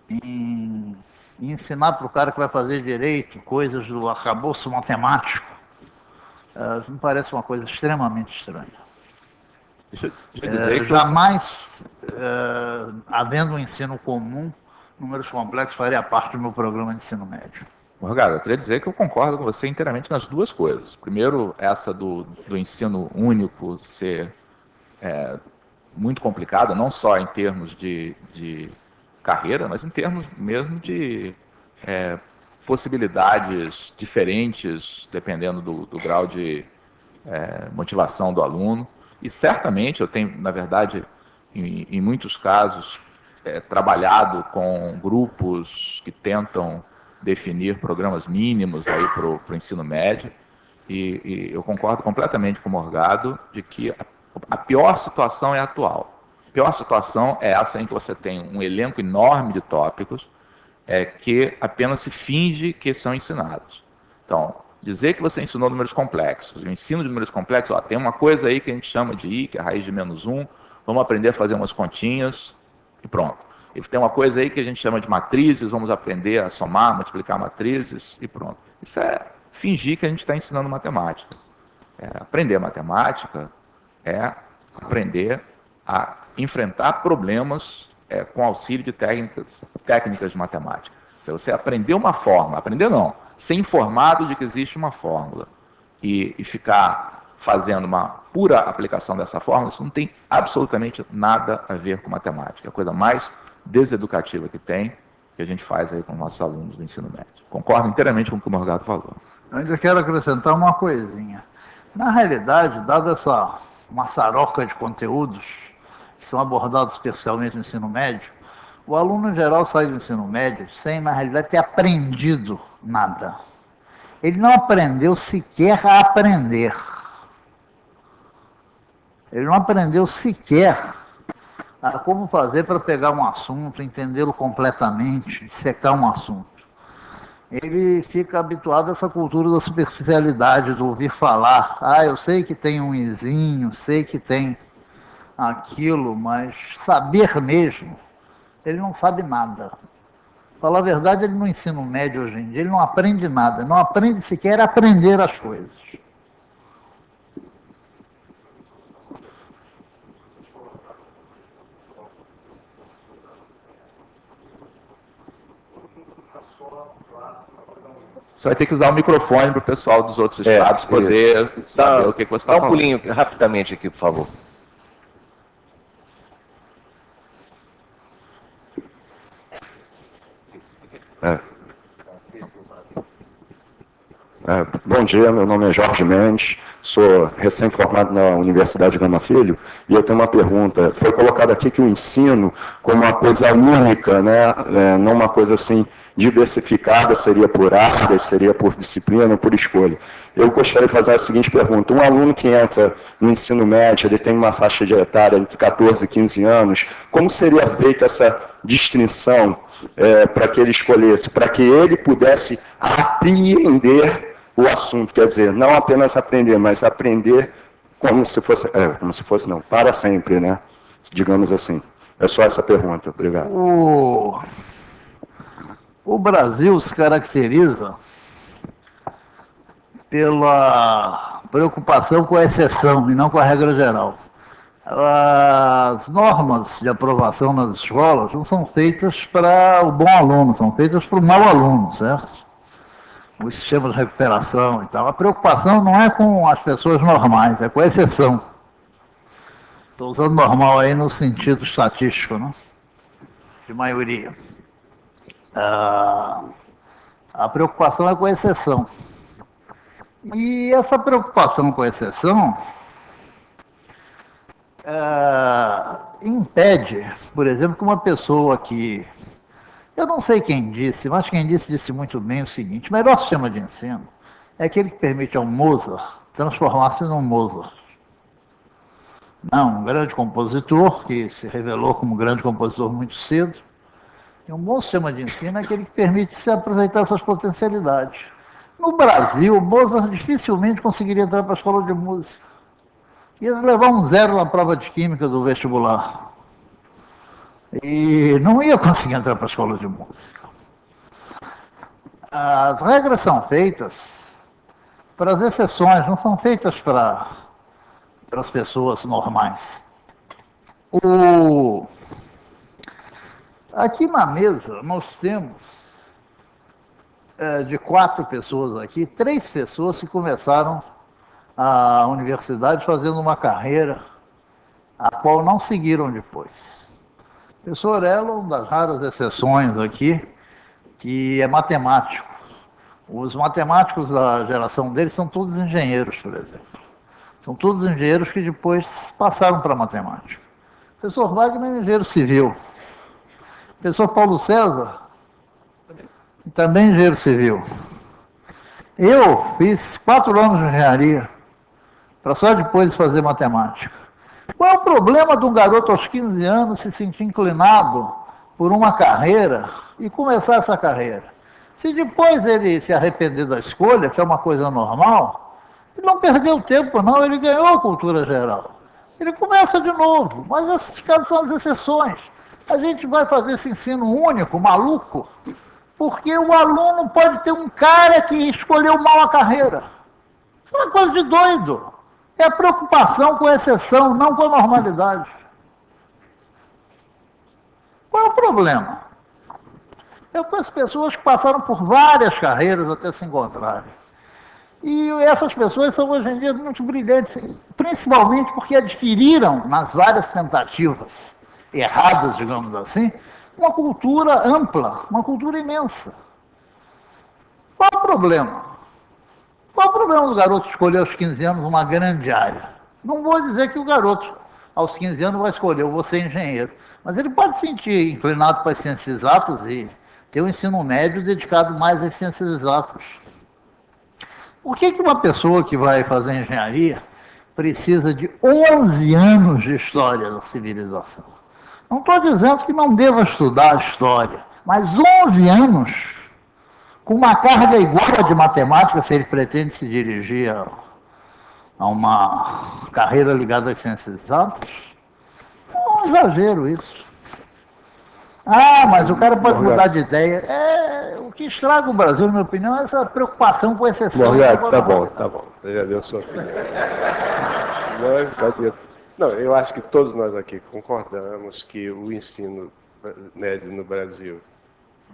e ensinar para o cara que vai fazer direito coisas do arcabouço matemático, isso me parece uma coisa extremamente estranha. Deixa eu dizer que Jamais, havendo um ensino comum, números complexos faria parte do meu programa de ensino médio. Morgado, eu queria dizer que eu concordo com você inteiramente nas duas coisas. Primeiro, essa do ensino único ser muito complicado, não só em termos de carreira, mas em termos mesmo de possibilidades diferentes, dependendo do grau de motivação do aluno. E certamente eu tenho, na verdade, em muitos casos, trabalhado com grupos que tentam definir programas mínimos aí para o ensino médio, e eu concordo completamente com o Morgado de que a pior situação é a atual. A pior situação é essa em que você tem um elenco enorme de tópicos que apenas se finge que são ensinados. Então, dizer que você ensinou números complexos, o ensino de números complexos, tem uma coisa aí que a gente chama de I, que é a raiz de -1, vamos aprender a fazer umas continhas e pronto. E tem uma coisa aí que a gente chama de matrizes, vamos aprender a somar, multiplicar matrizes e pronto. Isso é fingir que a gente está ensinando matemática. Aprender matemática é aprender a enfrentar problemas com auxílio de técnicas de matemática. Se você aprender uma fórmula, aprender não, ser informado de que existe uma fórmula e ficar fazendo uma pura aplicação dessa fórmula, isso não tem absolutamente nada a ver com matemática. É a coisa mais deseducativa que tem, que a gente faz aí com nossos alunos do ensino médio. Concordo inteiramente com o que o Morgado falou. Eu ainda quero acrescentar uma coisinha. Na realidade, dada essa maçaroca de conteúdos que são abordados especialmente no ensino médio, o aluno em geral sai do ensino médio sem, na realidade, ter aprendido nada. Ele não aprendeu sequer a aprender. Ele não aprendeu sequer a como fazer para pegar um assunto, entendê-lo completamente, dissecar um assunto. Ele fica habituado a essa cultura da superficialidade, do ouvir falar. Eu sei que tem um izinho, sei que tem aquilo, mas saber mesmo, ele não sabe nada. Falar a verdade, ele no ensino médio hoje em dia, ele não aprende nada, não aprende sequer a aprender as coisas. Você vai ter que usar o microfone para o pessoal dos outros estados poder saber o que você está falando. Dá um pulinho rapidamente aqui, por favor. Bom dia, meu nome é Jorge Mendes, sou recém-formado na Universidade Gama Filho, e eu tenho uma pergunta. Foi colocado aqui que o ensino, como uma coisa única, né, não uma coisa assim diversificada, seria por áreas, seria por disciplina, por escolha. Eu gostaria de fazer a seguinte pergunta. Um aluno que entra no ensino médio, ele tem uma faixa de etária entre 14 e 15 anos, como seria feita essa distinção para que ele escolhesse, para que ele pudesse apreender o assunto, quer dizer, não apenas aprender, mas aprender como se fosse não, para sempre, né? Digamos assim. É só essa pergunta. Obrigado. O Brasil se caracteriza pela preocupação com a exceção e não com a regra geral. As normas de aprovação nas escolas não são feitas para o bom aluno, são feitas para o mau aluno, certo? Os sistemas de recuperação e tal. A preocupação não é com as pessoas normais, é com a exceção. Estou usando normal aí no sentido estatístico, né? De maioria. A preocupação é com a exceção. E essa preocupação com a exceção impede, por exemplo, que uma pessoa que... Eu não sei quem disse, mas quem disse muito bem o seguinte: o melhor sistema de ensino é aquele que permite ao Mozart transformar-se num Mozart. Não, um grande compositor, que se revelou como grande compositor muito cedo. E um bom sistema de ensino é aquele que permite se aproveitar essas potencialidades. No Brasil, Mozart dificilmente conseguiria entrar para a escola de música. Ia levar um 0 na prova de química do vestibular. E não ia conseguir entrar para a escola de música. As regras são feitas para as exceções, não são feitas para as pessoas normais. Aqui na mesa nós temos de 4 pessoas aqui, 3 pessoas que começaram a universidade fazendo uma carreira a qual não seguiram depois. O professor Orello é uma das raras exceções aqui, que é matemático. Os matemáticos da geração dele são todos engenheiros, por exemplo. São todos engenheiros que depois passaram para a matemática. O professor Wagner é engenheiro civil. O professor Paulo César, também engenheiro civil. Eu fiz 4 anos de engenharia, para só depois fazer matemática. Qual é o problema de um garoto aos 15 anos se sentir inclinado por uma carreira e começar essa carreira? Se depois ele se arrepender da escolha, que é uma coisa normal, ele não perdeu tempo não, ele ganhou a cultura geral. Ele começa de novo, mas esses casos são as exceções. A gente vai fazer esse ensino único, maluco, porque o aluno pode ter um cara que escolheu mal a carreira. Isso é uma coisa de doido. É a preocupação com a exceção, não com a normalidade. Qual é o problema? É com as pessoas que passaram por várias carreiras até se encontrarem. E essas pessoas são hoje em dia muito brilhantes, principalmente porque adquiriram, nas várias tentativas erradas, digamos assim, uma cultura ampla, uma cultura imensa. Qual é o problema? Qual é o problema do garoto escolher aos 15 anos uma grande área? Não vou dizer que o garoto aos 15 anos vai escolher, eu vou ser engenheiro. Mas ele pode se sentir inclinado para as ciências exatas e ter um ensino médio dedicado mais às ciências exatas. Por que uma pessoa que vai fazer engenharia precisa de 11 anos de história da civilização? Não estou dizendo que não deva estudar a história, mas 11 anos, com uma carga igual de matemática, se ele pretende se dirigir a uma carreira ligada às ciências exatas, é um exagero isso. Ah, mas o cara pode mudar de ideia. O que estraga o Brasil, na minha opinião, é essa preocupação com exceção. Morgado, tá bom. Você já deu sua opinião. Não, eu acho que todos nós aqui concordamos que o ensino médio no Brasil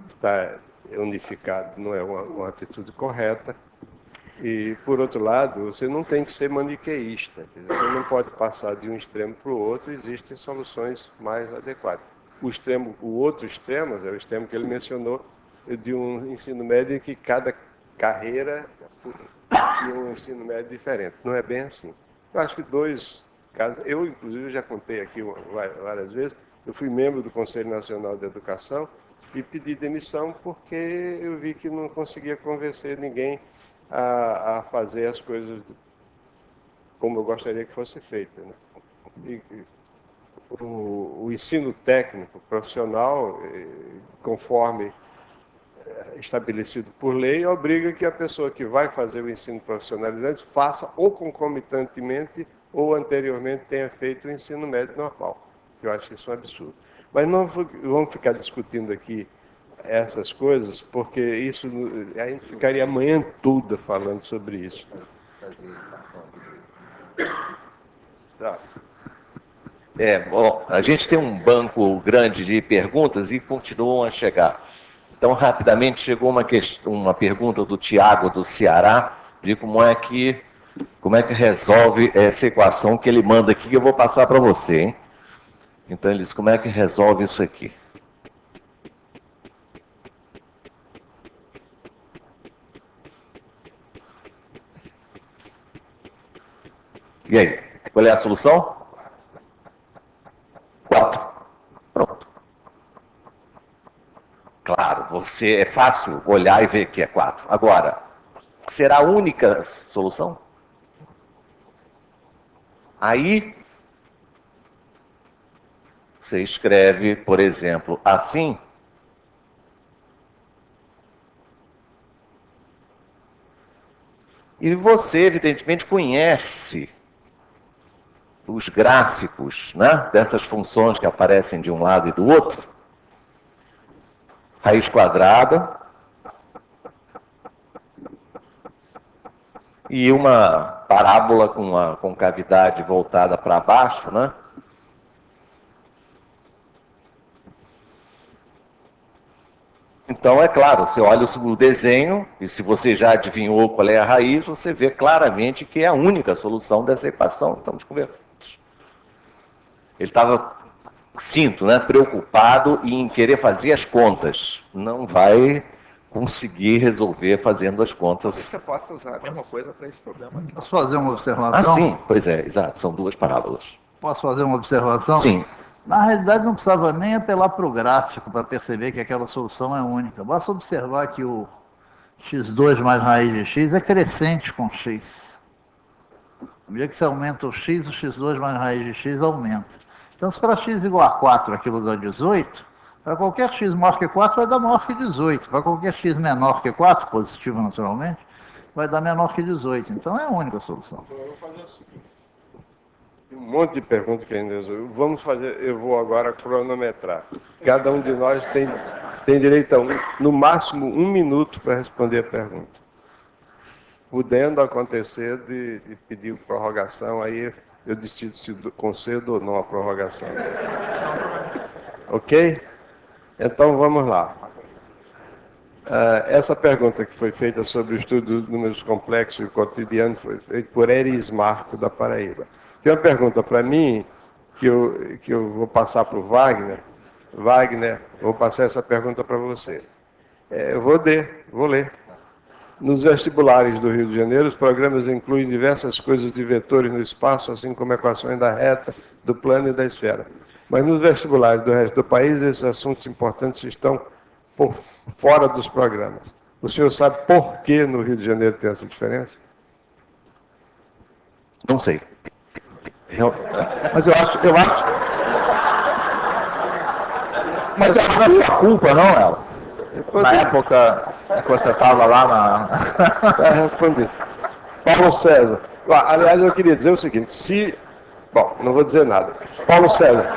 está unificado, não é uma atitude correta. E, por outro lado, você não tem que ser maniqueísta. Você não pode passar de um extremo para o outro, existem soluções mais adequadas. O outro extremo, é o extremo que ele mencionou, de um ensino médio em que cada carreira e um ensino médio diferente. Não é bem assim. Eu acho que dois casos, eu inclusive já contei aqui várias vezes, eu fui membro do Conselho Nacional de Educação e pedi demissão porque eu vi que não conseguia convencer ninguém a fazer as coisas como eu gostaria que fosse feita, né? O ensino técnico profissional, conforme estabelecido por lei, obriga que a pessoa que vai fazer o ensino profissionalizante faça ou concomitantemente ou anteriormente tenha feito o ensino médio normal. Eu acho isso um absurdo. Mas não vamos ficar discutindo aqui essas coisas, porque isso a gente ficaria a manhã toda falando sobre isso. Tá. Bom, a gente tem um banco grande de perguntas e continuam a chegar. Então, rapidamente, chegou uma pergunta do Tiago, do Ceará, de como é que resolve essa equação que ele manda aqui, que eu vou passar para você, hein? Então, ele diz, como é que resolve isso aqui? E aí, qual é a solução? 4. Pronto. Claro, é fácil olhar e ver que é 4. Agora, será a única solução? Aí, você escreve, por exemplo, assim. E você, evidentemente, conhece os gráficos, né, dessas funções que aparecem de um lado e do outro. Raiz quadrada e uma parábola com a concavidade voltada para baixo, né? Então, é claro, você olha o desenho e se você já adivinhou qual é a raiz, você vê claramente que é a única solução dessa equação. Estamos conversando. Ele estava, sinto, né, preocupado em querer fazer as contas. Não vai conseguir resolver fazendo as contas. Você possa usar a mesma coisa para esse problema aqui. Posso fazer uma observação? Ah, sim, pois é, exato. São duas parábolas. Posso fazer uma observação? Sim. Na realidade, não precisava nem apelar para o gráfico para perceber que aquela solução é única. Basta observar que o x2 mais raiz de x é crescente com x. À medida que você aumenta o x2 mais raiz de x aumenta. Então, se para x igual a 4 aquilo dá 18, para qualquer x maior que 4 vai dar maior que 18. Para qualquer x menor que 4, positivo naturalmente, vai dar menor que 18. Então, é a única solução. Então, eu vou fazer o seguinte. Tem um monte de perguntas que ainda resolveu. Vamos fazer, eu vou agora cronometrar. Cada um de nós tem direito a no máximo 1 minuto para responder a pergunta. Podendo acontecer de pedir prorrogação, aí eu decido se concedo ou não a prorrogação. Ok? Então vamos lá. Essa pergunta que foi feita sobre o estudo dos números complexos e cotidianos foi feita por Eris Marco, da Paraíba. Tem uma pergunta para mim que eu vou passar para o Wagner. Wagner, vou passar essa pergunta para você. Eu vou ler. Nos vestibulares do Rio de Janeiro, os programas incluem diversas coisas de vetores no espaço, assim como equações da reta, do plano e da esfera. Mas nos vestibulares do resto do país, esses assuntos importantes estão por fora dos programas. O senhor sabe por que no Rio de Janeiro tem essa diferença? Não sei. Mas eu acho... Mas não é sua culpa, não, ela? Na época que você estava lá na... Está respondido. Paulo César. Aliás, eu queria dizer o seguinte, Bom, não vou dizer nada. Paulo César,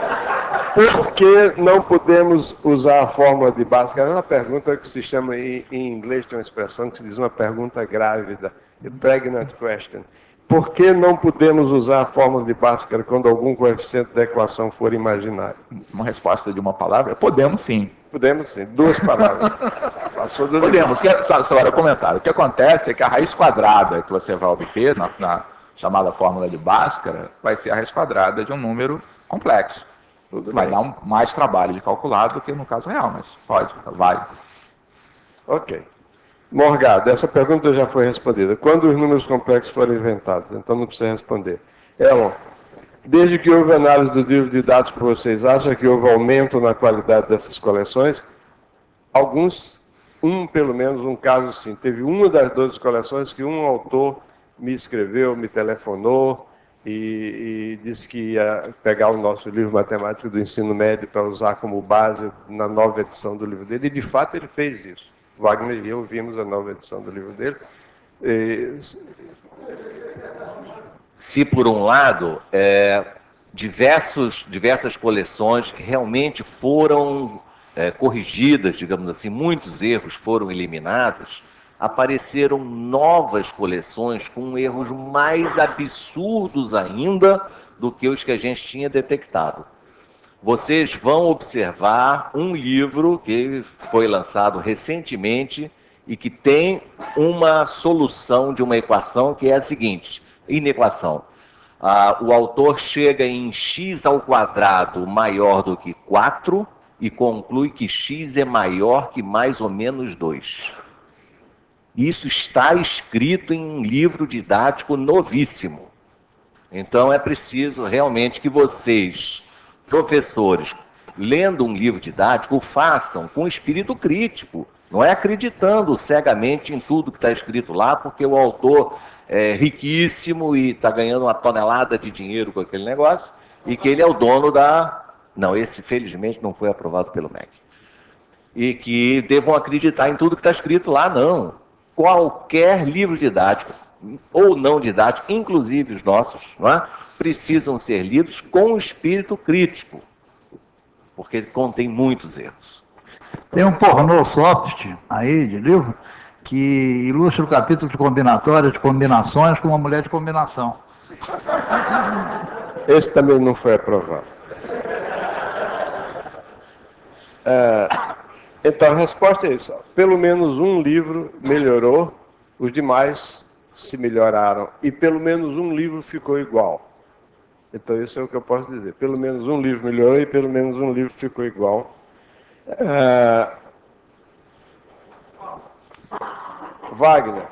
por que não podemos usar a fórmula de Bhaskara? É uma pergunta que se chama, em inglês tem uma expressão que se diz uma pergunta grávida, a pregnant question. Por que não podemos usar a fórmula de Bhaskara quando algum coeficiente da equação for imaginário? Uma resposta de uma palavra? Podemos sim. Podemos sim, 2 palavras. Passou do Podemos. Só era comentário. O que acontece é que a raiz quadrada que você vai obter na chamada fórmula de Bhaskara vai ser a raiz quadrada de um número complexo. Vai dar mais trabalho de calcular do que no caso real, mas vai. Ok. Morgado, essa pergunta já foi respondida. Quando os números complexos foram inventados? Então não precisa responder. Elon, desde que houve análise do livro de dados por vocês, acha que houve aumento na qualidade dessas coleções? Alguns, pelo menos um caso sim. Teve uma das 12 coleções que um autor me escreveu, me telefonou e disse que ia pegar o nosso livro Matemática do Ensino Médio para usar como base na nova edição do livro dele. E de fato ele fez isso. Wagner e eu vimos a nova edição do livro dele. Se por um lado, diversas coleções realmente foram corrigidas, digamos assim, muitos erros foram eliminados, apareceram novas coleções com erros mais absurdos ainda do que os que a gente tinha detectado. Vocês vão observar um livro que foi lançado recentemente e que tem uma solução de uma equação que é a seguinte, inequação. O autor chega em x² maior do que 4 e conclui que x é maior que mais ou menos 2. Isso está escrito em um livro didático novíssimo. Então é preciso realmente que vocês, professores, lendo um livro didático, o façam com espírito crítico. Não é acreditando cegamente em tudo que está escrito lá, porque o autor é riquíssimo e está ganhando uma tonelada de dinheiro com aquele negócio, e que ele é o dono da... Não, esse felizmente não foi aprovado pelo MEC. E que devam acreditar em tudo que está escrito lá, não. Qualquer livro didático, ou não didático, inclusive os nossos, não é? Precisam ser lidos com espírito crítico, porque contém muitos erros. Tem um pornô soft aí de livro que ilustra o capítulo de combinatórias, de combinações com uma mulher de combinação. Esse também não foi aprovado. Então a resposta é isso. Pelo menos um livro melhorou, os demais se melhoraram. E pelo menos um livro ficou igual. Então isso é o que eu posso dizer. Pelo menos um livro melhorou e pelo menos um livro ficou igual. Wagner,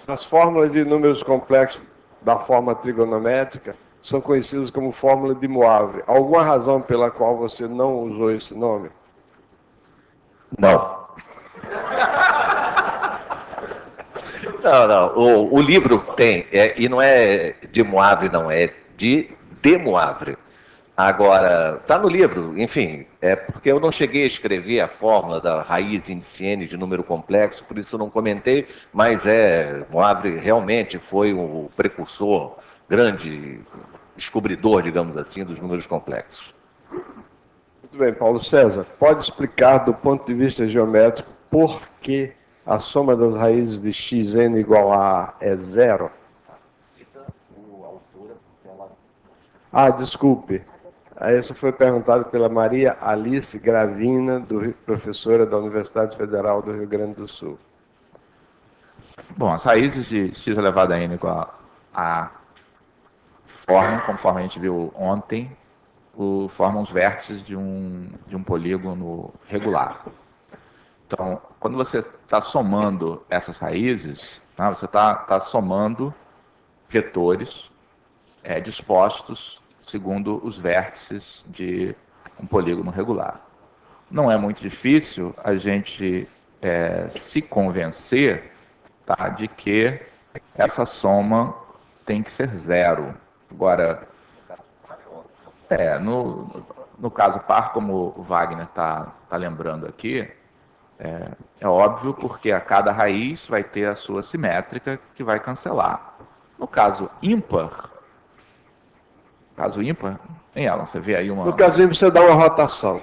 as fórmulas de números complexos da forma trigonométrica são conhecidas como fórmula de Moivre. Alguma razão pela qual você não usou esse nome? Não. Não. O livro tem, e não é de Moivre, não, é de Moivre. Agora, está no livro, enfim, é porque eu não cheguei a escrever a fórmula da raiz indiciene de número complexo, por isso eu não comentei, mas Moivre realmente foi o precursor, grande descobridor, digamos assim, dos números complexos. Muito bem, Paulo César, pode explicar do ponto de vista geométrico por que a soma das raízes de xn igual a é zero? Desculpe. Essa foi perguntada pela Maria Alice Gravina, professora da Universidade Federal do Rio Grande do Sul. Bom, as raízes de x elevado a n igual a formam, conforme a gente viu ontem, formam os vértices de um polígono regular. Então, quando você está somando essas raízes, você está somando vetores dispostos segundo os vértices de um polígono regular. Não é muito difícil a gente se convencer de que essa soma tem que ser zero. Agora, no caso par, como o Wagner está lembrando aqui, é óbvio porque a cada raiz vai ter a sua simétrica que vai cancelar. No caso ímpar, hein, Alan, você vê aí uma... No caso ímpar, você dá uma rotação.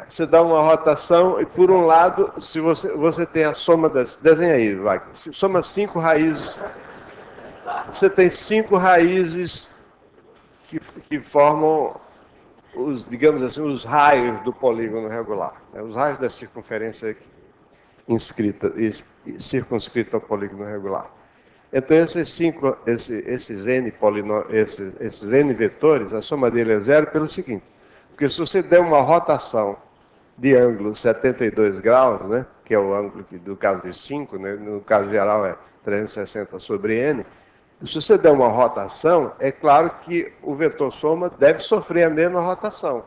Você dá uma rotação e, por um lado, se você tem a soma das... Desenha aí, Wagner. Soma 5 raízes. Você tem 5 raízes que formam digamos assim, os raios do polígono regular, os raios da circunferência circunscrita ao polígono regular. Então esses N vetores, a soma dele é zero pelo seguinte, porque se você der uma rotação de ângulo 72 graus, né, que é o ângulo do caso de 5, né, no caso geral é 360 sobre n, se você der uma rotação, é claro que o vetor soma deve sofrer a mesma rotação.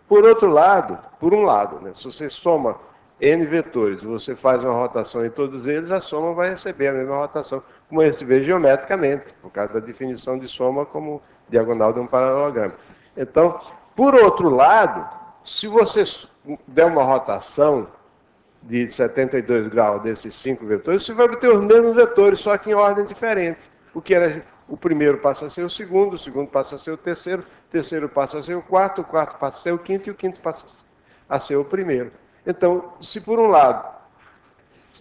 Por outro lado, por um lado, né, se você soma n vetores, você faz uma rotação em todos eles, a soma vai receber a mesma rotação, como a gente vê geometricamente, por causa da definição de soma como diagonal de um paralelogramo. Então, por outro lado, se você der uma rotação de 72 graus desses 5 vetores, você vai obter os mesmos vetores, só que em ordem diferente. O que era o primeiro passa a ser o segundo passa a ser o terceiro passa a ser o quarto passa a ser o quinto e o quinto passa a ser o primeiro. Então, se por um lado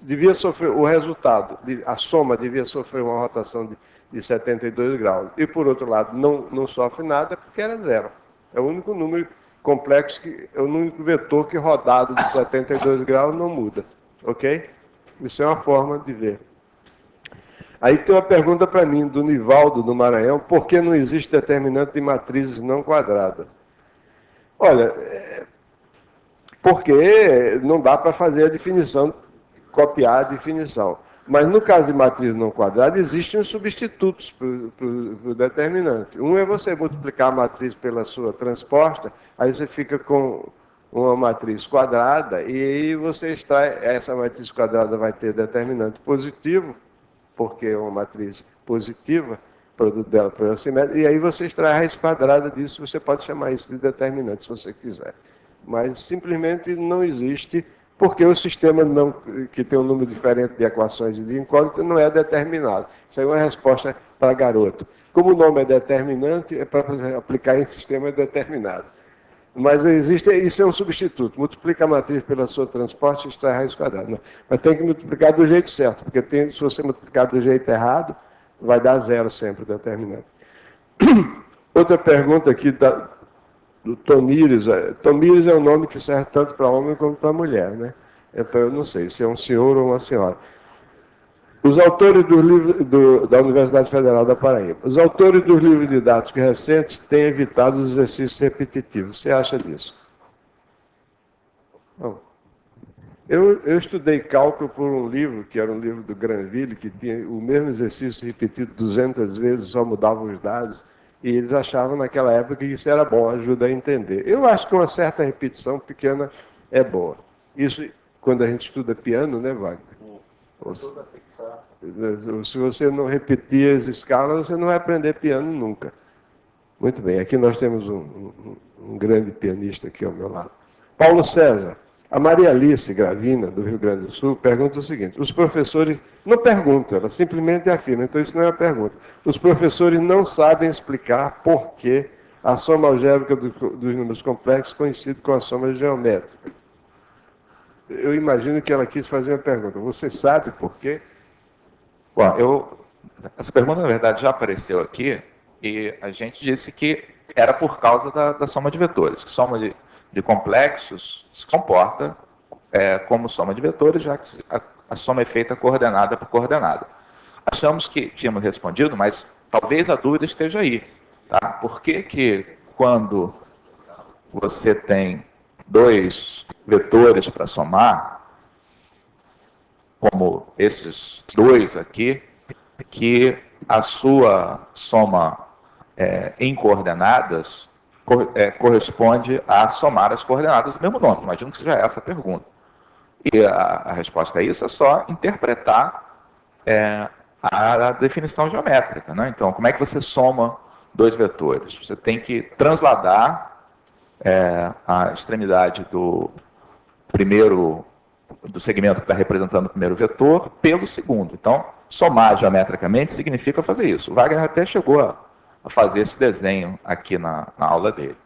devia sofrer o resultado, a soma devia sofrer uma rotação de 72 graus, e por outro lado não sofre nada porque era zero. É o único número complexo, é o único vetor que rodado de 72 graus não muda. Ok? Isso é uma forma de ver. Aí tem uma pergunta para mim, do Nivaldo, do Maranhão: por que não existe determinante de matrizes não quadradas? Olha, porque não dá para fazer a definição, copiar a definição. Mas no caso de matriz não quadrada, existem os substitutos para o determinante. Um é você multiplicar a matriz pela sua transposta, aí você fica com uma matriz quadrada, e aí você extrai, essa matriz quadrada vai ter determinante positivo, porque é uma matriz positiva, produto dela por assimétrica, e aí você extrai a raiz quadrada disso, você pode chamar isso de determinante, se você quiser. Mas simplesmente não existe, porque o sistema que tem um número diferente de equações e de incógnita não é determinado. Isso aí é uma resposta para garoto. Como o nome é determinante, é para aplicar em sistema determinado. Mas isso é um substituto. Multiplica a matriz pela sua transporte e extrai a raiz quadrada. Não. Mas tem que multiplicar do jeito certo, porque se você multiplicar do jeito errado, vai dar zero sempre o determinante. Outra pergunta aqui do Tomires. Tomires é um nome que serve tanto para homem como para mulher, né? Então eu não sei se é um senhor ou uma senhora. Os autores dos livros da Universidade Federal da Paraíba. Os autores dos livros didáticos recentes têm evitado os exercícios repetitivos. Você acha disso? Bom, eu estudei cálculo por um livro, que era um livro do Granville, que tinha o mesmo exercício repetido 200 vezes, só mudava os dados, e eles achavam naquela época que isso era bom, ajuda a entender. Eu acho que uma certa repetição pequena é boa. Isso quando a gente estuda piano, né, Wagner? Se você não repetir as escalas, você não vai aprender piano nunca. Muito bem, aqui nós temos um grande pianista aqui ao meu lado. Paulo César. A Maria Alice Gravina, do Rio Grande do Sul, pergunta o seguinte: os professores não perguntam, ela simplesmente afirma, então isso não é uma pergunta. Os professores não sabem explicar por que a soma algébrica dos números complexos coincide com a soma geométrica. Eu imagino que ela quis fazer uma pergunta. Você sabe por quê? Bom, essa pergunta, na verdade, já apareceu aqui, e a gente disse que era por causa da soma de vetores. Que soma de complexos se comporta como soma de vetores, já que a soma é feita coordenada por coordenada. Achamos que tínhamos respondido, mas talvez a dúvida esteja aí. Tá? Por que quando você tem dois vetores para somar, como esses dois aqui, que a sua soma em coordenadas corresponde a somar as coordenadas do mesmo nome? Imagino que seja essa a pergunta. E a resposta a isso é só interpretar a definição geométrica, né? Então, como é que você soma dois vetores? Você tem que transladar a extremidade do segmento que está representando o primeiro vetor pelo segundo. Então, somar geometricamente significa fazer isso. O Wagner até chegou a fazer esse desenho aqui na aula dele.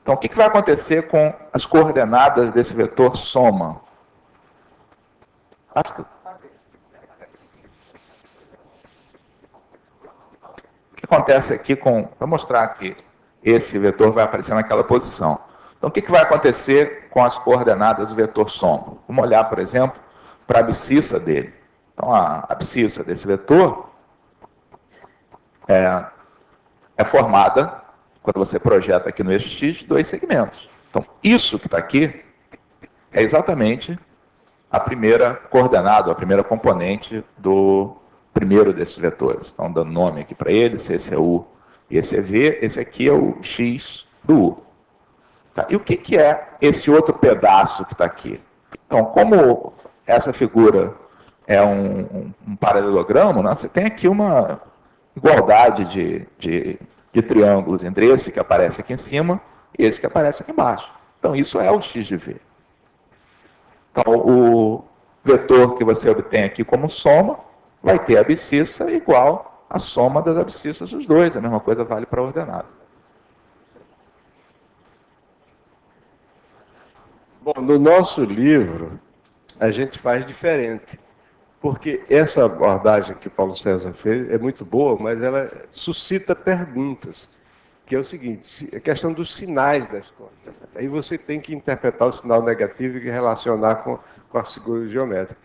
Então, o que vai acontecer com as coordenadas desse vetor soma? Basta. O que acontece aqui para mostrar que esse vetor vai aparecer naquela posição. Então, o que vai acontecer com as coordenadas do vetor soma? Vamos olhar, por exemplo, para a abscissa dele. Então, a abscissa desse vetor é formada, quando você projeta aqui no eixo X, de dois segmentos. Então, isso que está aqui é exatamente a primeira coordenada, a primeira componente do primeiro desses vetores. Então, dando nome aqui para ele, se esse é U e esse é V, esse aqui é o X do U. Tá? E o que é esse outro pedaço que está aqui? Então, como essa figura é um paralelogramo, né, você tem aqui uma igualdade de triângulos entre esse que aparece aqui em cima e esse que aparece aqui embaixo. Então, isso é o X de V. Então, o vetor que você obtém aqui como soma vai ter a abscissa igual à soma das abscissas dos dois. A mesma coisa vale para a ordenada. Bom, no nosso livro, a gente faz diferente. Porque essa abordagem que o Paulo César fez é muito boa, mas ela suscita perguntas. Que é o seguinte, a questão dos sinais das contas. Aí você tem que interpretar o sinal negativo e relacionar com a figura geométrica.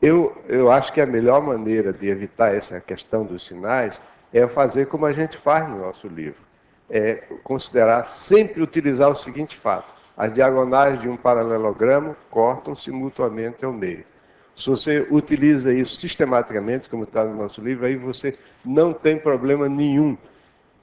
Eu acho que a melhor maneira de evitar essa questão dos sinais é fazer como a gente faz no nosso livro. É considerar, sempre utilizar o seguinte fato. As diagonais de um paralelogramo cortam-se mutuamente ao meio. Se você utiliza isso sistematicamente, como está no nosso livro, aí você não tem problema nenhum.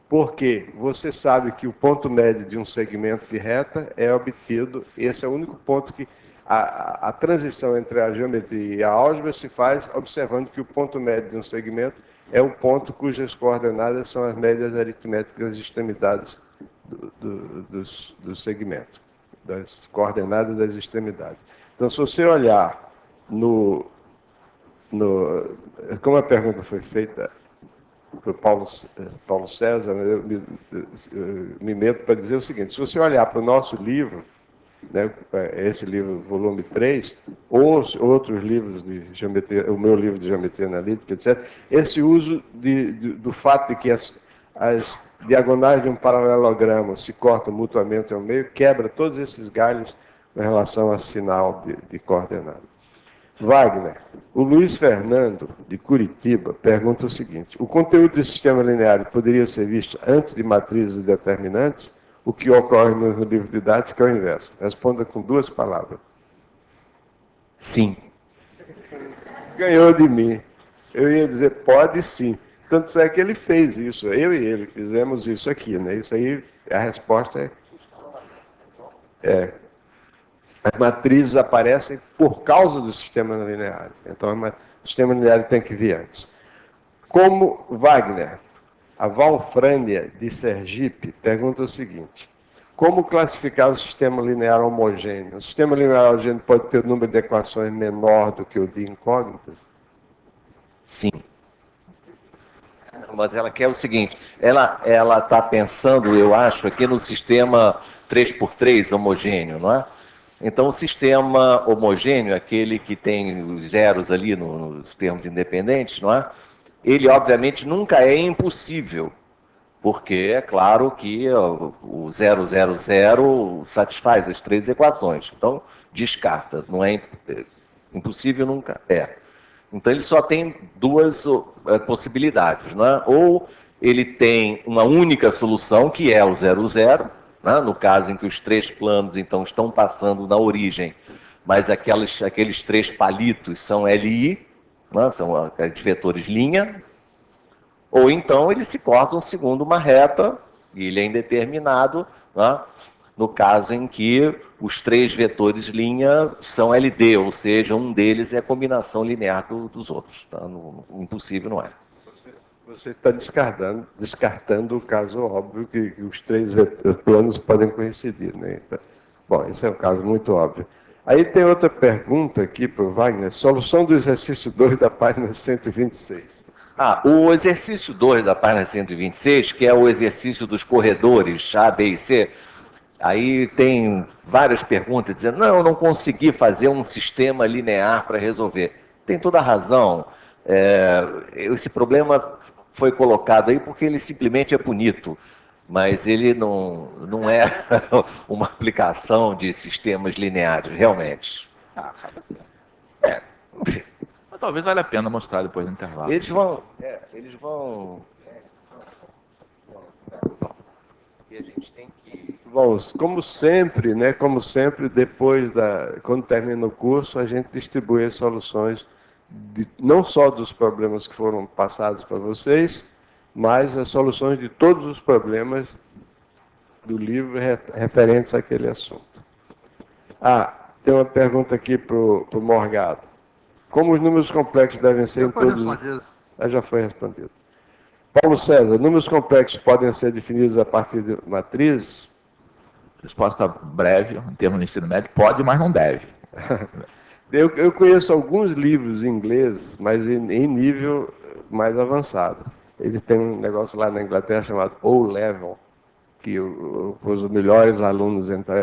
Porque você sabe que o ponto médio de um segmento de reta é obtido, esse é o único ponto que a transição entre a geometria e a álgebra se faz observando que o ponto médio de um segmento é o ponto cujas coordenadas são as médias aritméticas das extremidades do segmento, das coordenadas das extremidades. Então, se você olhar como a pergunta foi feita para o Paulo César, eu me meto para dizer o seguinte, se você olhar para o nosso livro, né, esse livro, volume 3, ou outros livros de geometria, o meu livro de geometria analítica, etc., esse uso do fato de que as diagonais de um paralelogramo se cortam mutuamente ao meio, quebra todos esses galhos em relação a sinal de coordenada. Wagner, o Luiz Fernando, de Curitiba, pergunta o seguinte, o conteúdo do sistema linear poderia ser visto antes de matrizes determinantes? O que ocorre no livro didático é o inverso. Responda com 2 palavras. Sim. Ganhou de mim. Eu ia dizer, pode sim. Tanto é que ele fez isso. Eu e ele fizemos isso aqui, né? Isso aí, a resposta é as matrizes aparecem por causa do sistema linear. Então, o sistema linear tem que vir antes. Como Wagner, a Valfrânia de Sergipe pergunta o seguinte, como classificar o sistema linear homogêneo? O sistema linear homogêneo pode ter um número de equações menor do que o de incógnitas? Sim. Mas ela quer o seguinte, ela está pensando, eu acho, aqui no sistema 3x3 homogêneo, não é? Então, o sistema homogêneo, aquele que tem os zeros ali nos termos independentes, não é? Ele, obviamente, nunca é impossível, porque é claro que o 0, 0, 0 satisfaz as 3 equações. Então, descarta. Não é impossível, nunca é. Então, ele só tem 2 possibilidades, não é? Ou ele tem uma única solução, que é o 0, 0, né? No caso em que os 3 planos, então, estão passando na origem, mas aqueles 3 palitos são LI, né? São aqueles vetores linha, ou então eles se cortam segundo uma reta, e ele é indeterminado, né? No caso em que os 3 vetores linha são LD, ou seja, um deles é a combinação linear dos outros. Tá? Impossível não é. Você está descartando o caso óbvio que os 3 planos podem coincidir. Né? Então, bom, esse é um caso muito óbvio. Aí tem outra pergunta aqui para o Wagner. Solução do exercício 2 da página 126. O exercício 2 da página 126, que é o exercício dos corredores A, B e C, aí tem várias perguntas dizendo, não, eu não consegui fazer um sistema linear para resolver. Tem toda a razão. Esse problema foi colocado aí porque ele simplesmente é bonito, mas ele não é uma aplicação de sistemas lineares, realmente. Acaba sendo. Enfim. Mas talvez valha a pena mostrar depois do intervalo. Eles vão... E a gente tem que... Bom, como sempre, né, depois quando termina o curso, a gente distribui as soluções não só dos problemas que foram passados para vocês, mas as soluções de todos os problemas do livro referentes àquele assunto. Tem uma pergunta aqui para o Morgado. Como os números complexos devem ser introduzidos? Já foi respondido. Paulo César, números complexos podem ser definidos a partir de matrizes? Resposta breve, em termos de ensino médio, pode, mas não deve. Eu conheço alguns livros em inglês, mas em nível mais avançado. Eles têm um negócio lá na Inglaterra chamado O-Level, que os melhores alunos entram.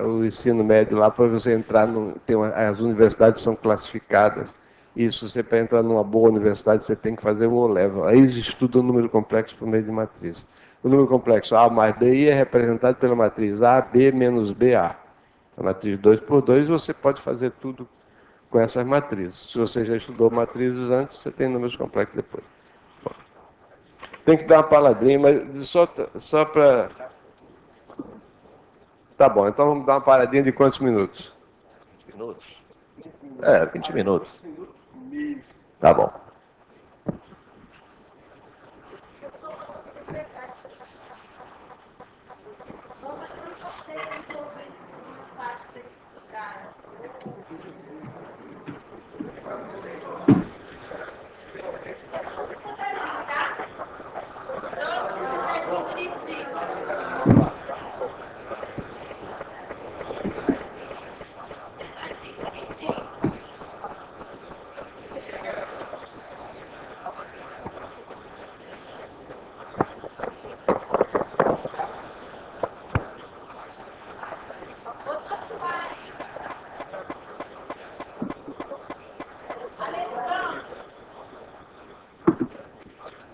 O ensino médio lá, para você entrar, as universidades são classificadas. Isso, você para entrar numa boa universidade, você tem que fazer o O-Level. Aí eles estudam o número complexo por meio de matriz. O número complexo A mais BI é representado pela matriz A, B menos BA. A matriz 2 por 2, você pode fazer tudo com essas matrizes. Se você já estudou matrizes antes, você tem números complexos depois. Bom, tem que dar uma palavrinha, mas só para... Tá bom, então vamos dar uma paradinha de quantos minutos? 20 minutos? 20 minutos. Tá bom.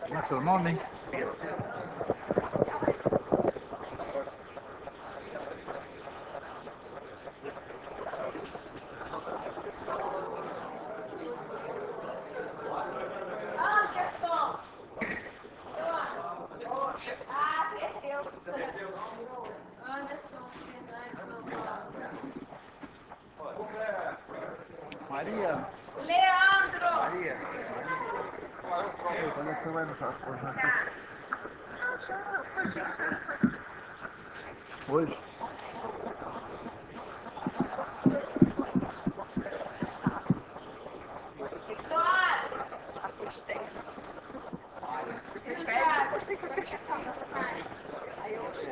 Como é seu nome? Maria. Leandro! Maria. Hoje. Aí eu hoje